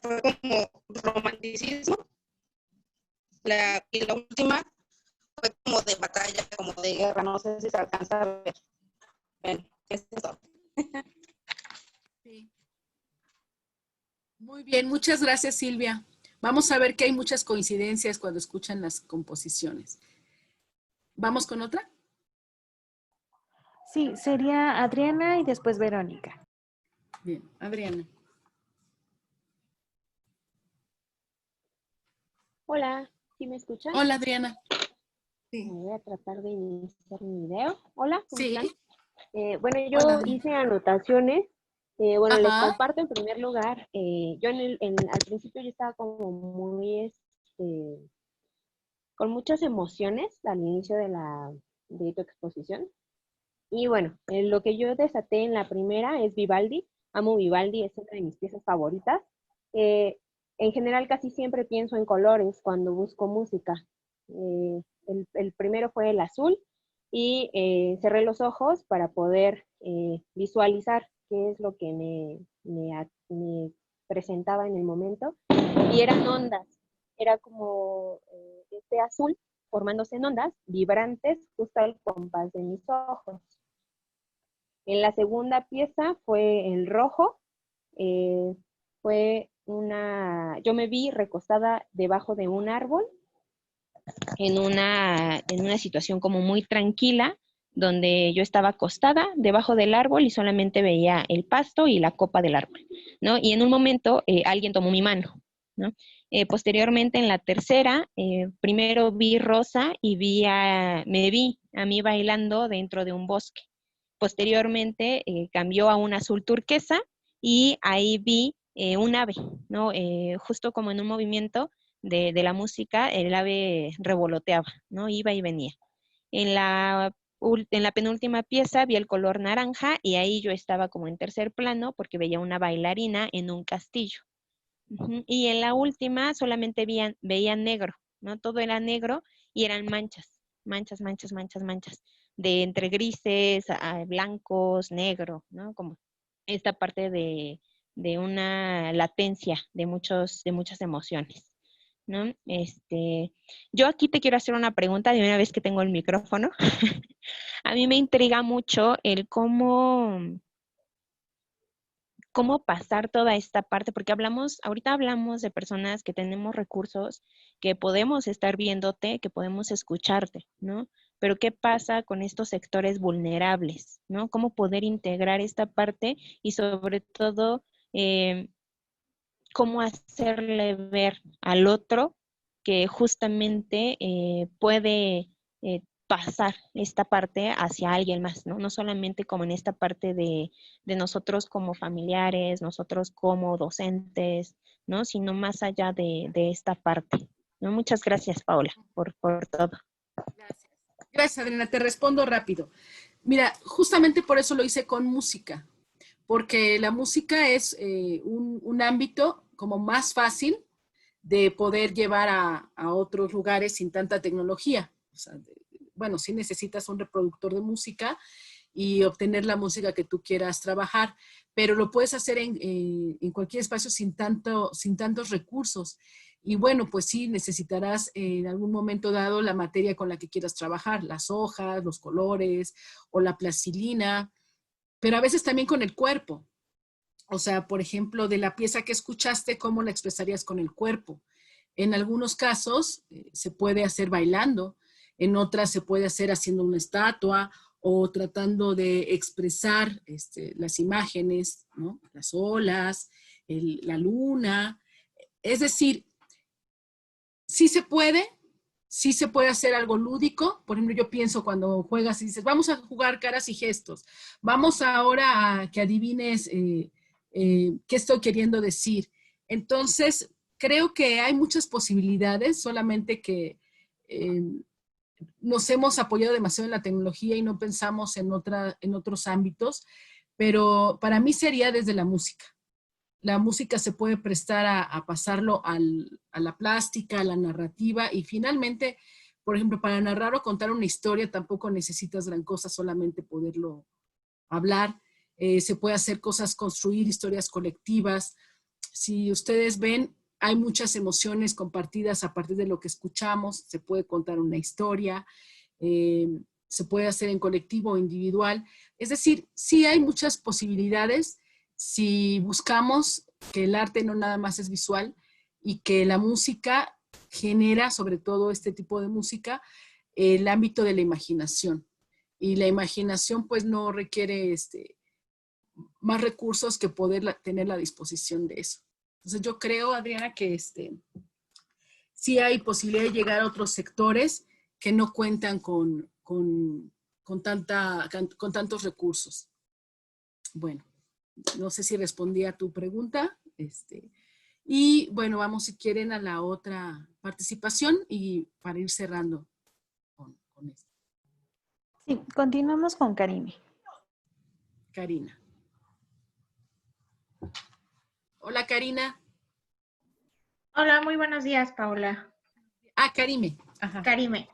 Fue como romanticismo. Y la última fue como de batalla, como de guerra. No sé si se alcanza a ver. Ven, ¿qué es eso? Sí. Muy bien, muchas gracias, Silvia. Vamos a ver que hay muchas coincidencias cuando escuchan las composiciones. ¿Vamos con otra? Sí, sería Adriana y después Verónica. Bien, Adriana. Hola, ¿sí me escuchan? Hola, Adriana. Sí. Voy a tratar de iniciar mi video. Hola, ¿cómo Sí. están? Bueno, yo Hola, hice anotaciones. Bueno, ajá. les comparto en primer lugar. Yo al principio yo estaba como muy, con muchas emociones al inicio de tu exposición. Y bueno, lo que yo desaté en la primera es Vivaldi. Amo Vivaldi, es una de mis piezas favoritas. En general casi siempre pienso en colores cuando busco música. El primero fue el azul y cerré los ojos para poder visualizar qué es lo que me presentaba en el momento. Y eran ondas, era como este azul formándose en ondas vibrantes justo al compás de mis ojos. En la segunda pieza fue el rojo, yo me vi recostada debajo de un árbol en una situación como muy tranquila, donde yo estaba acostada debajo del árbol y solamente veía el pasto y la copa del árbol, ¿no? Y en un momento alguien tomó mi mano, ¿no? Posteriormente, en la tercera, primero vi rosa y me vi a mí bailando dentro de un bosque. Posteriormente, cambió a un azul turquesa y ahí vi un ave, ¿no? Justo como en un movimiento de la música, el ave revoloteaba, ¿no? Iba y venía. En la penúltima pieza vi el color naranja y ahí yo estaba como en tercer plano porque veía una bailarina en un castillo. Y en la última solamente veía negro, ¿no? Todo era negro y eran manchas, manchas, manchas, manchas, manchas, de entre grises, blancos, negro, ¿no? Como esta parte de una latencia de muchas emociones, ¿no? Yo aquí te quiero hacer una pregunta de una vez que tengo el micrófono. A mí me intriga mucho el cómo pasar toda esta parte, porque ahorita hablamos de personas que tenemos recursos, que podemos estar viéndote, que podemos escucharte, ¿no? Pero ¿qué pasa con estos sectores vulnerables, ¿no? ¿Cómo poder integrar esta parte y sobre todo, cómo hacerle ver al otro que justamente puede pasar esta parte hacia alguien más, ¿no? No solamente como en esta parte de nosotros como familiares, nosotros como docentes, ¿no? Sino más allá de esta parte, ¿no? Muchas gracias, Paola, por todo. Gracias. Gracias, Adriana. Te respondo rápido. Mira, justamente por eso lo hice con música, porque la música es un ámbito como más fácil de poder llevar a otros lugares sin tanta tecnología. O sea, bueno, sí necesitas un reproductor de música y obtener la música que tú quieras trabajar, pero lo puedes hacer en cualquier espacio sin tantos recursos. Y bueno, pues sí, necesitarás en algún momento dado la materia con la que quieras trabajar, las hojas, los colores o la plastilina, pero a veces también con el cuerpo. O sea, por ejemplo, de la pieza que escuchaste, ¿cómo la expresarías con el cuerpo? En algunos casos se puede hacer bailando, en otras se puede hacer haciendo una estatua o tratando de expresar las imágenes, ¿no? Las olas, la luna. Es decir, sí se puede hacer algo lúdico. Por ejemplo, yo pienso cuando juegas y dices, vamos a jugar caras y gestos. Vamos ahora a que adivines qué estoy queriendo decir. Entonces, creo que hay muchas posibilidades, solamente que nos hemos apoyado demasiado en la tecnología y no pensamos en otros ámbitos, pero para mí sería desde la música. La música se puede prestar a pasarlo a la plástica, a la narrativa y finalmente, por ejemplo, para narrar o contar una historia tampoco necesitas gran cosa, solamente poderlo hablar. Se puede hacer cosas, construir historias colectivas. Si ustedes ven, hay muchas emociones compartidas a partir de lo que escuchamos. Se puede contar una historia, se puede hacer en colectivo o individual. Es decir, sí hay muchas posibilidades si buscamos que el arte no nada más es visual y que la música genera, sobre todo este tipo de música, el ámbito de la imaginación. Y la imaginación pues no requiere más recursos que poder tener la disposición de eso. Entonces yo creo, Adriana, que sí hay posibilidad de llegar a otros sectores que no cuentan con tantos recursos. Bueno, no sé si respondí a tu pregunta. Y bueno, vamos si quieren a la otra participación y para ir cerrando con esto. Sí, continuamos con Karime. Karina. Hola, Karina. Hola, muy buenos días, Paula. Karime. Ajá. Karime.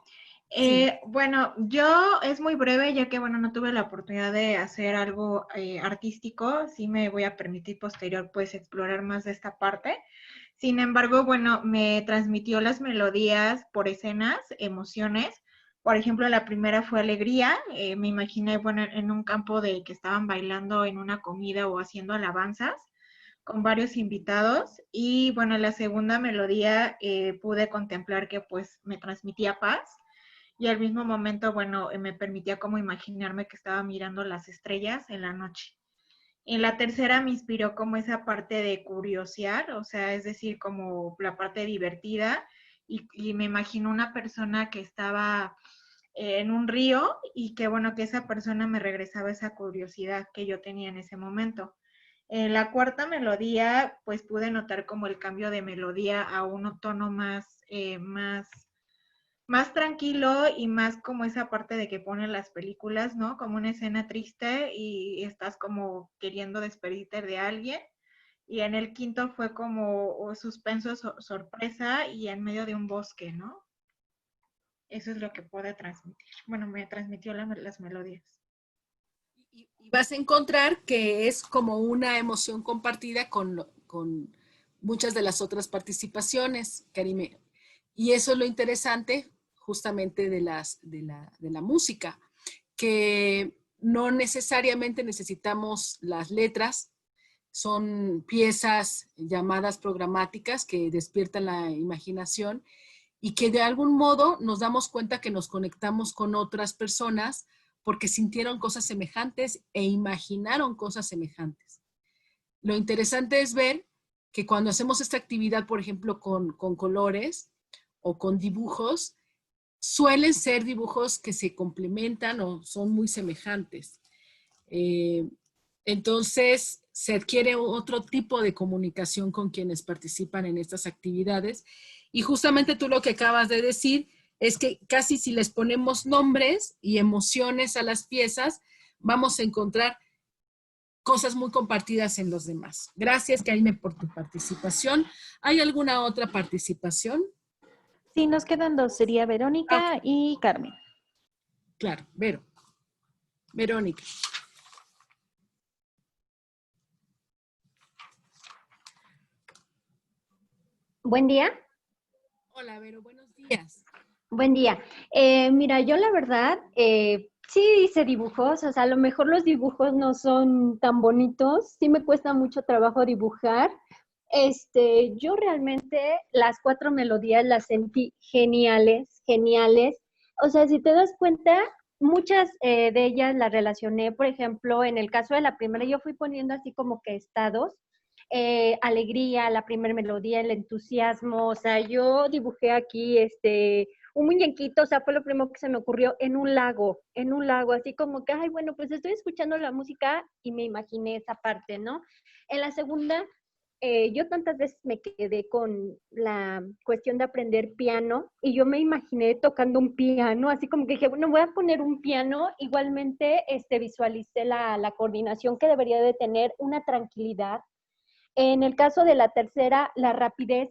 Sí. Bueno, yo es muy breve, ya que, bueno, no tuve la oportunidad de hacer algo artístico. Sí me voy a permitir posterior, pues, explorar más de esta parte. Sin embargo, bueno, me transmitió las melodías por escenas, emociones. Por ejemplo, la primera fue alegría. Me imaginé, bueno, en un campo de que estaban bailando en una comida o haciendo alabanzas con varios invitados. Y bueno, la segunda melodía pude contemplar que pues me transmitía paz y al mismo momento, bueno, me permitía como imaginarme que estaba mirando las estrellas en la noche. En la tercera me inspiró como esa parte de curiosear, o sea, es decir, como la parte divertida, y me imagino una persona que estaba en un río y que bueno, que esa persona me regresaba esa curiosidad que yo tenía en ese momento. En la cuarta melodía, pues pude notar como el cambio de melodía a un tono más tranquilo y más como esa parte de que ponen las películas, ¿no? Como una escena triste y estás como queriendo despedirte de alguien. Y en el quinto fue como suspenso, sorpresa y en medio de un bosque, ¿no? Eso es lo que puede transmitir. Bueno, me transmitió las melodías. Y vas a encontrar que es como una emoción compartida con muchas de las otras participaciones, Karime. Y eso es lo interesante justamente de la música, que no necesariamente necesitamos las letras, son piezas llamadas programáticas que despiertan la imaginación y que de algún modo nos damos cuenta que nos conectamos con otras personas porque sintieron cosas semejantes e imaginaron cosas semejantes. Lo interesante es ver que cuando hacemos esta actividad, por ejemplo, con colores o con dibujos, suelen ser dibujos que se complementan o son muy semejantes. Entonces, se adquiere otro tipo de comunicación con quienes participan en estas actividades. Y justamente tú lo que acabas de decir es que casi si les ponemos nombres y emociones a las piezas, vamos a encontrar cosas muy compartidas en los demás. Gracias, Karime, por tu participación. ¿Hay alguna otra participación? Sí, nos quedan dos, sería Verónica y Carmen. Claro, Verónica. Buen día. Hola, Vero, buenos días. Buen día. Mira, yo la verdad, sí hice dibujos, o sea, a lo mejor los dibujos no son tan bonitos, sí me cuesta mucho trabajo dibujar. Yo realmente las 4 melodías las sentí geniales, geniales. O sea, si te das cuenta, muchas de ellas las relacioné, por ejemplo, en el caso de la primera, yo fui poniendo así como que estados, alegría, la primera melodía, el entusiasmo, o sea, yo dibujé aquí un muñequito, o sea, fue lo primero que se me ocurrió en un lago, así como que, ay, bueno, pues estoy escuchando la música y me imaginé esa parte, ¿no? En la segunda, yo tantas veces me quedé con la cuestión de aprender piano y yo me imaginé tocando un piano, así como que dije, bueno, voy a poner un piano, igualmente visualicé la coordinación que debería de tener, una tranquilidad. En el caso de la tercera, la rapidez,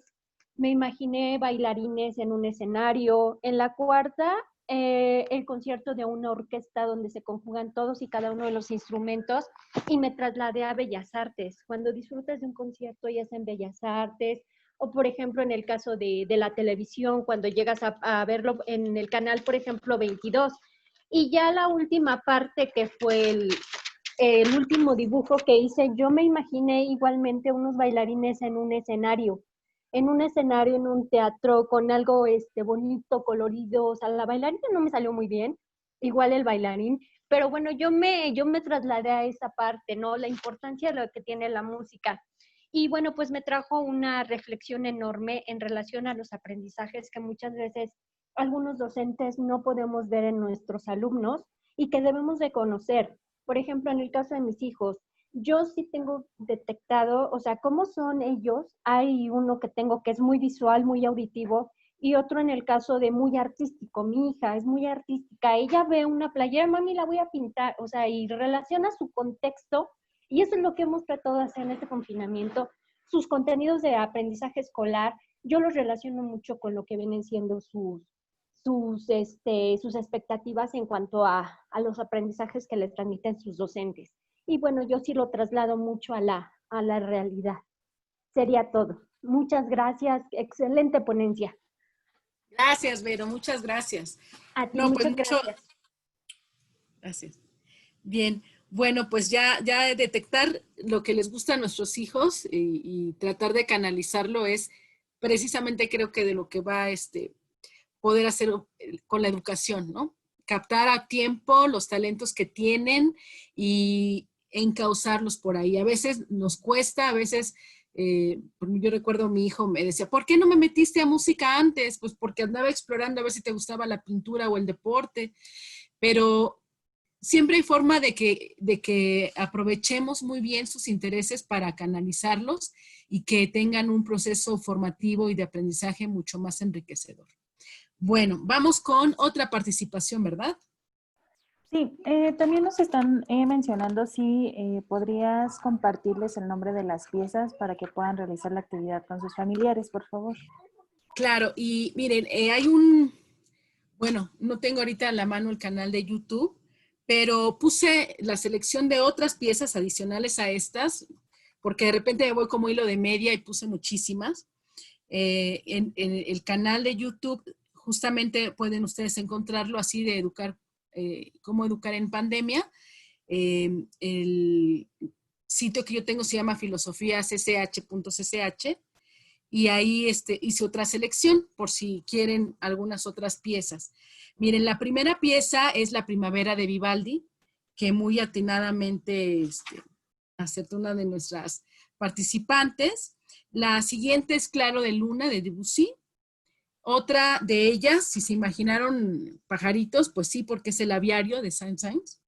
me imaginé bailarines en un escenario. En la cuarta, el concierto de una orquesta donde se conjugan todos y cada uno de los instrumentos y me trasladé a Bellas Artes. Cuando disfrutas de un concierto ya sea en Bellas Artes o por ejemplo en el caso de la televisión, cuando llegas a verlo en el canal, por ejemplo, 22. Y ya la última parte que fue el último dibujo que hice, yo me imaginé igualmente unos bailarines en un escenario, en un teatro, con algo bonito, colorido. O sea, la bailarina no me salió muy bien, igual el bailarín, pero bueno, yo me trasladé a esa parte, ¿no? La importancia de lo que tiene la música. Y bueno, pues me trajo una reflexión enorme en relación a los aprendizajes que muchas veces algunos docentes no podemos ver en nuestros alumnos y que debemos de conocer. Por ejemplo, en el caso de mis hijos, yo sí tengo detectado, o sea, cómo son ellos. Hay uno que tengo que es muy visual, muy auditivo, y otro en el caso de muy artístico. Mi hija es muy artística, ella ve una playera, mami, la voy a pintar, o sea, y relaciona su contexto, y eso es lo que hemos tratado de hacer en este confinamiento, sus contenidos de aprendizaje escolar, yo los relaciono mucho con lo que vienen siendo sus expectativas en cuanto a los aprendizajes que les transmiten sus docentes. Y bueno, yo sí lo traslado mucho a la realidad. Sería todo. Muchas gracias. Excelente ponencia. Gracias, Vero. Muchas gracias. A ti, No, pues muchas gracias. Gracias. Bien. Bueno, pues ya detectar lo que les gusta a nuestros hijos y tratar de canalizarlo es precisamente creo que de lo que va poder hacer con la educación, ¿no? Captar a tiempo los talentos que tienen y encauzarlos por ahí. A veces nos cuesta, a veces, yo recuerdo a mi hijo me decía, ¿por qué no me metiste a música antes? Pues porque andaba explorando a ver si te gustaba la pintura o el deporte, pero siempre hay forma de que aprovechemos muy bien sus intereses para canalizarlos y que tengan un proceso formativo y de aprendizaje mucho más enriquecedor. Bueno, vamos con otra participación, ¿verdad? Sí, también nos están mencionando si podrías compartirles el nombre de las piezas para que puedan realizar la actividad con sus familiares, por favor. Claro, y miren, bueno, no tengo ahorita a la mano el canal de YouTube, pero puse la selección de otras piezas adicionales a estas, porque de repente me voy como hilo de media y puse muchísimas. En el canal de YouTube justamente pueden ustedes encontrarlo así de educar, cómo educar en pandemia. El sitio que yo tengo se llama filosofiacch.cch y ahí hice otra selección por si quieren algunas otras piezas. Miren, la primera pieza es La Primavera de Vivaldi, que muy atinadamente acertó una de nuestras participantes. La siguiente es Claro de Luna de Debussy. Otra de ellas, si se imaginaron pajaritos, pues sí, porque es el aviario de Saint-Saëns.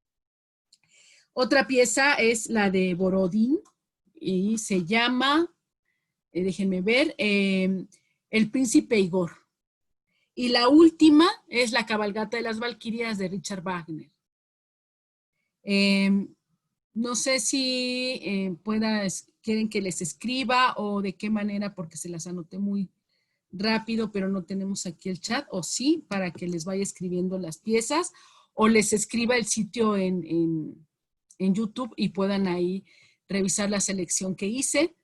Otra pieza es la de Borodín y se llama, déjenme ver, El Príncipe Igor. Y la última es La Cabalgata de las Valquirias de Richard Wagner. No sé si quieren que les escriba o de qué manera, porque se las anoté muy rápido, pero no tenemos aquí el chat, o sí, para que les vaya escribiendo las piezas, o les escriba el sitio en YouTube y puedan ahí revisar la selección que hice.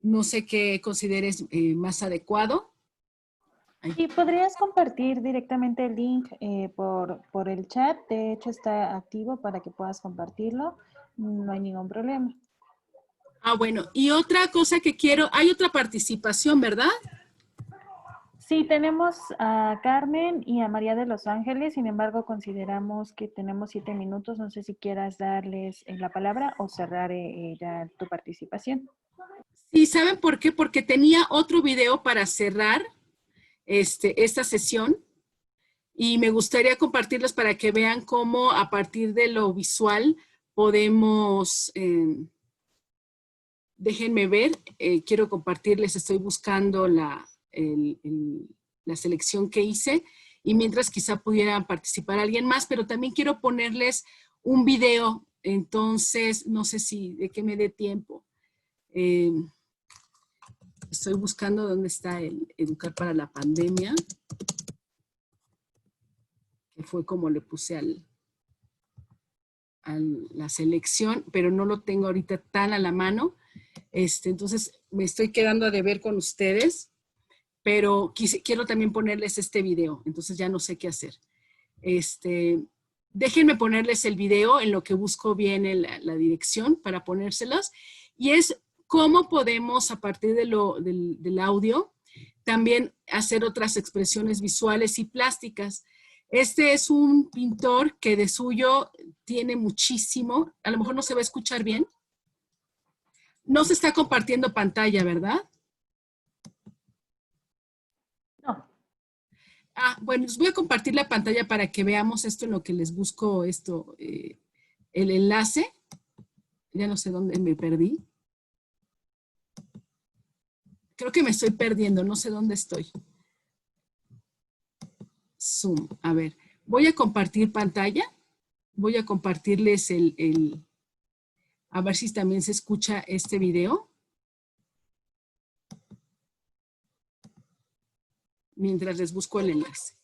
No sé qué consideres más adecuado. Y podrías compartir directamente el link por el chat. De hecho, está activo para que puedas compartirlo. No hay ningún problema. Bueno. Y otra cosa que quiero, hay otra participación, ¿verdad? Sí, tenemos a Carmen y a María de Los Ángeles. Sin embargo, consideramos que tenemos 7 minutos. No sé si quieras darles la palabra o cerrar ya tu participación. Sí, ¿saben por qué? Porque tenía otro video para cerrar esta sesión y me gustaría compartirlos para que vean cómo a partir de lo visual podemos, déjenme ver, quiero compartirles, estoy buscando la selección que hice y mientras quizá pudiera participar alguien más, pero también quiero ponerles un video, entonces no sé si de qué me dé tiempo. Estoy buscando dónde está el Educar para la Pandemia, que fue como le puse a la selección, pero no lo tengo ahorita tan a la mano. Entonces me estoy quedando a deber con ustedes, pero quiero también ponerles este video, entonces ya no sé qué hacer. Déjenme ponerles el video en lo que busco bien la dirección para ponérselos, y es cómo podemos, a partir del audio, también hacer otras expresiones visuales y plásticas. Este es un pintor que de suyo tiene muchísimo, a lo mejor no se va a escuchar bien. No se está compartiendo pantalla, ¿verdad? No. Bueno, les voy a compartir la pantalla para que veamos esto en lo que les busco el enlace. Ya no sé dónde me perdí. Creo que me estoy perdiendo, no sé dónde estoy. Zoom, a ver. Voy a compartir pantalla. Voy a compartirles a ver si también se escucha este video. mientras les busco el enlace.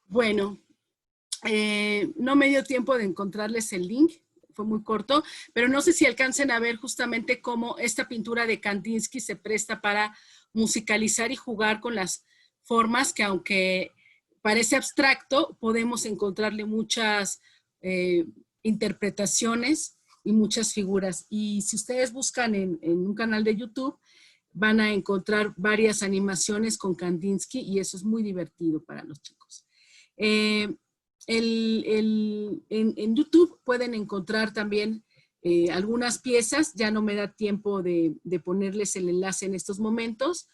Bueno, no me dio tiempo de encontrarles el link, fue muy corto, pero no sé si alcancen a ver justamente cómo esta pintura de Kandinsky se presta para musicalizar y jugar con las formas que, aunque parece abstracto, podemos encontrarle muchas interpretaciones y muchas figuras. Y si ustedes buscan en un canal de YouTube, van a encontrar varias animaciones con Kandinsky y eso es muy divertido para los chicos. En YouTube pueden encontrar también algunas piezas, ya no me da tiempo de ponerles el enlace en estos momentos,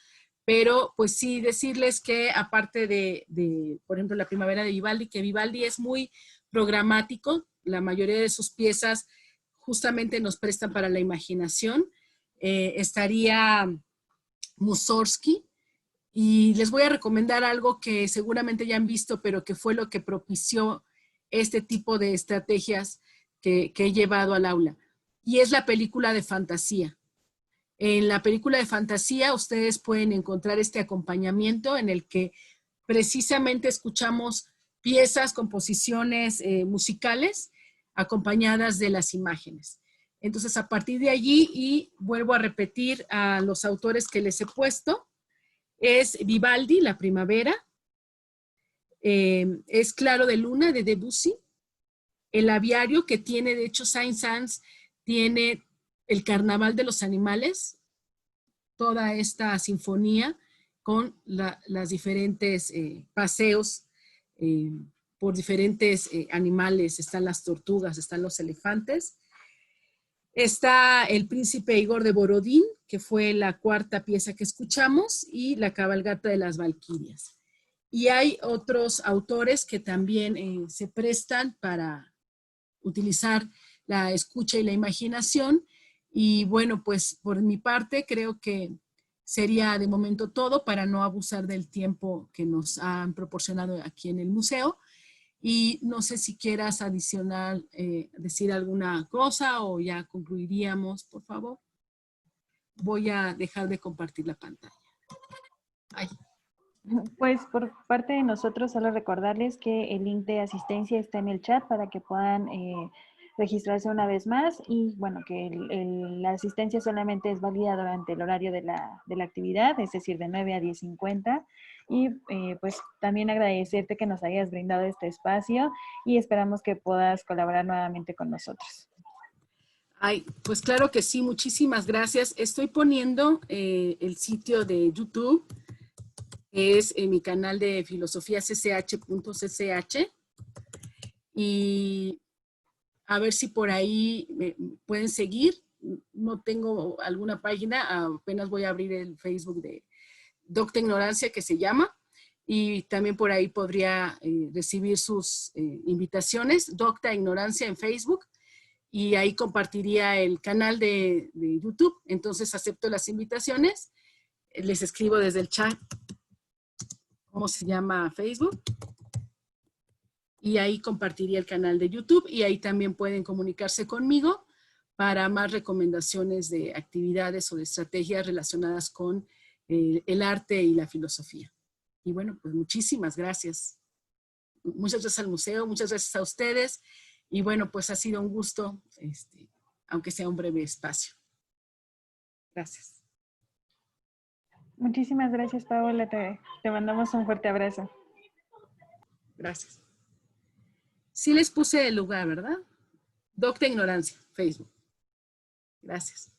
pero pues sí decirles que aparte de, por ejemplo, la Primavera de Vivaldi, que Vivaldi es muy programático, la mayoría de sus piezas justamente nos prestan para la imaginación, estaría Mussorgsky. Y les voy a recomendar algo que seguramente ya han visto, pero que fue lo que propició este tipo de estrategias que he llevado al aula. Y es la película de fantasía. En la película de fantasía ustedes pueden encontrar este acompañamiento en el que precisamente escuchamos piezas, composiciones musicales acompañadas de las imágenes. Entonces, a partir de allí, y vuelvo a repetir a los autores que les he puesto, es Vivaldi, La Primavera, es Claro de Luna, de Debussy, El Aviario, que tiene, de hecho, Saint-Saëns tiene El Carnaval de los Animales, toda esta sinfonía con las diferentes paseos por diferentes animales, están las tortugas, están los elefantes. Está El Príncipe Igor de Borodín, que fue la cuarta pieza que escuchamos, y La Cabalgata de las Valquirias. Y hay otros autores que también se prestan para utilizar la escucha y la imaginación. Y bueno, pues por mi parte creo que sería de momento todo para no abusar del tiempo que nos han proporcionado aquí en el museo. Y no sé si quieras adicional decir alguna cosa o ya concluiríamos, por favor. Voy a dejar de compartir la pantalla. Ay. Pues por parte de nosotros solo recordarles que el link de asistencia está en el chat para que puedan registrarse una vez más y bueno, que la asistencia solamente es válida durante el horario de la actividad, es decir, de 9 a 10:50. Y pues también agradecerte que nos hayas brindado este espacio y esperamos que puedas colaborar nuevamente con nosotros. Ay, pues claro que sí, muchísimas gracias. Estoy poniendo el sitio de YouTube, que es en mi canal de filosofiacch.cch, y a ver si por ahí me pueden seguir. No tengo alguna página, apenas voy a abrir el Facebook de Docta Ignorancia, que se llama, y también por ahí podría recibir sus invitaciones, Docta Ignorancia en Facebook, y ahí compartiría el canal de YouTube. Entonces acepto las invitaciones, les escribo desde el chat cómo se llama Facebook, y ahí compartiría el canal de YouTube, y ahí también pueden comunicarse conmigo para más recomendaciones de actividades o de estrategias relacionadas con el arte y la filosofía. Y bueno, pues muchísimas gracias. Muchas gracias al museo, muchas gracias a ustedes. Y bueno, pues ha sido un gusto, aunque sea un breve espacio. Gracias. Muchísimas gracias, Paola. Te mandamos un fuerte abrazo. Gracias. Sí les puse el lugar, ¿verdad? Docta Ignorancia, Facebook. Gracias.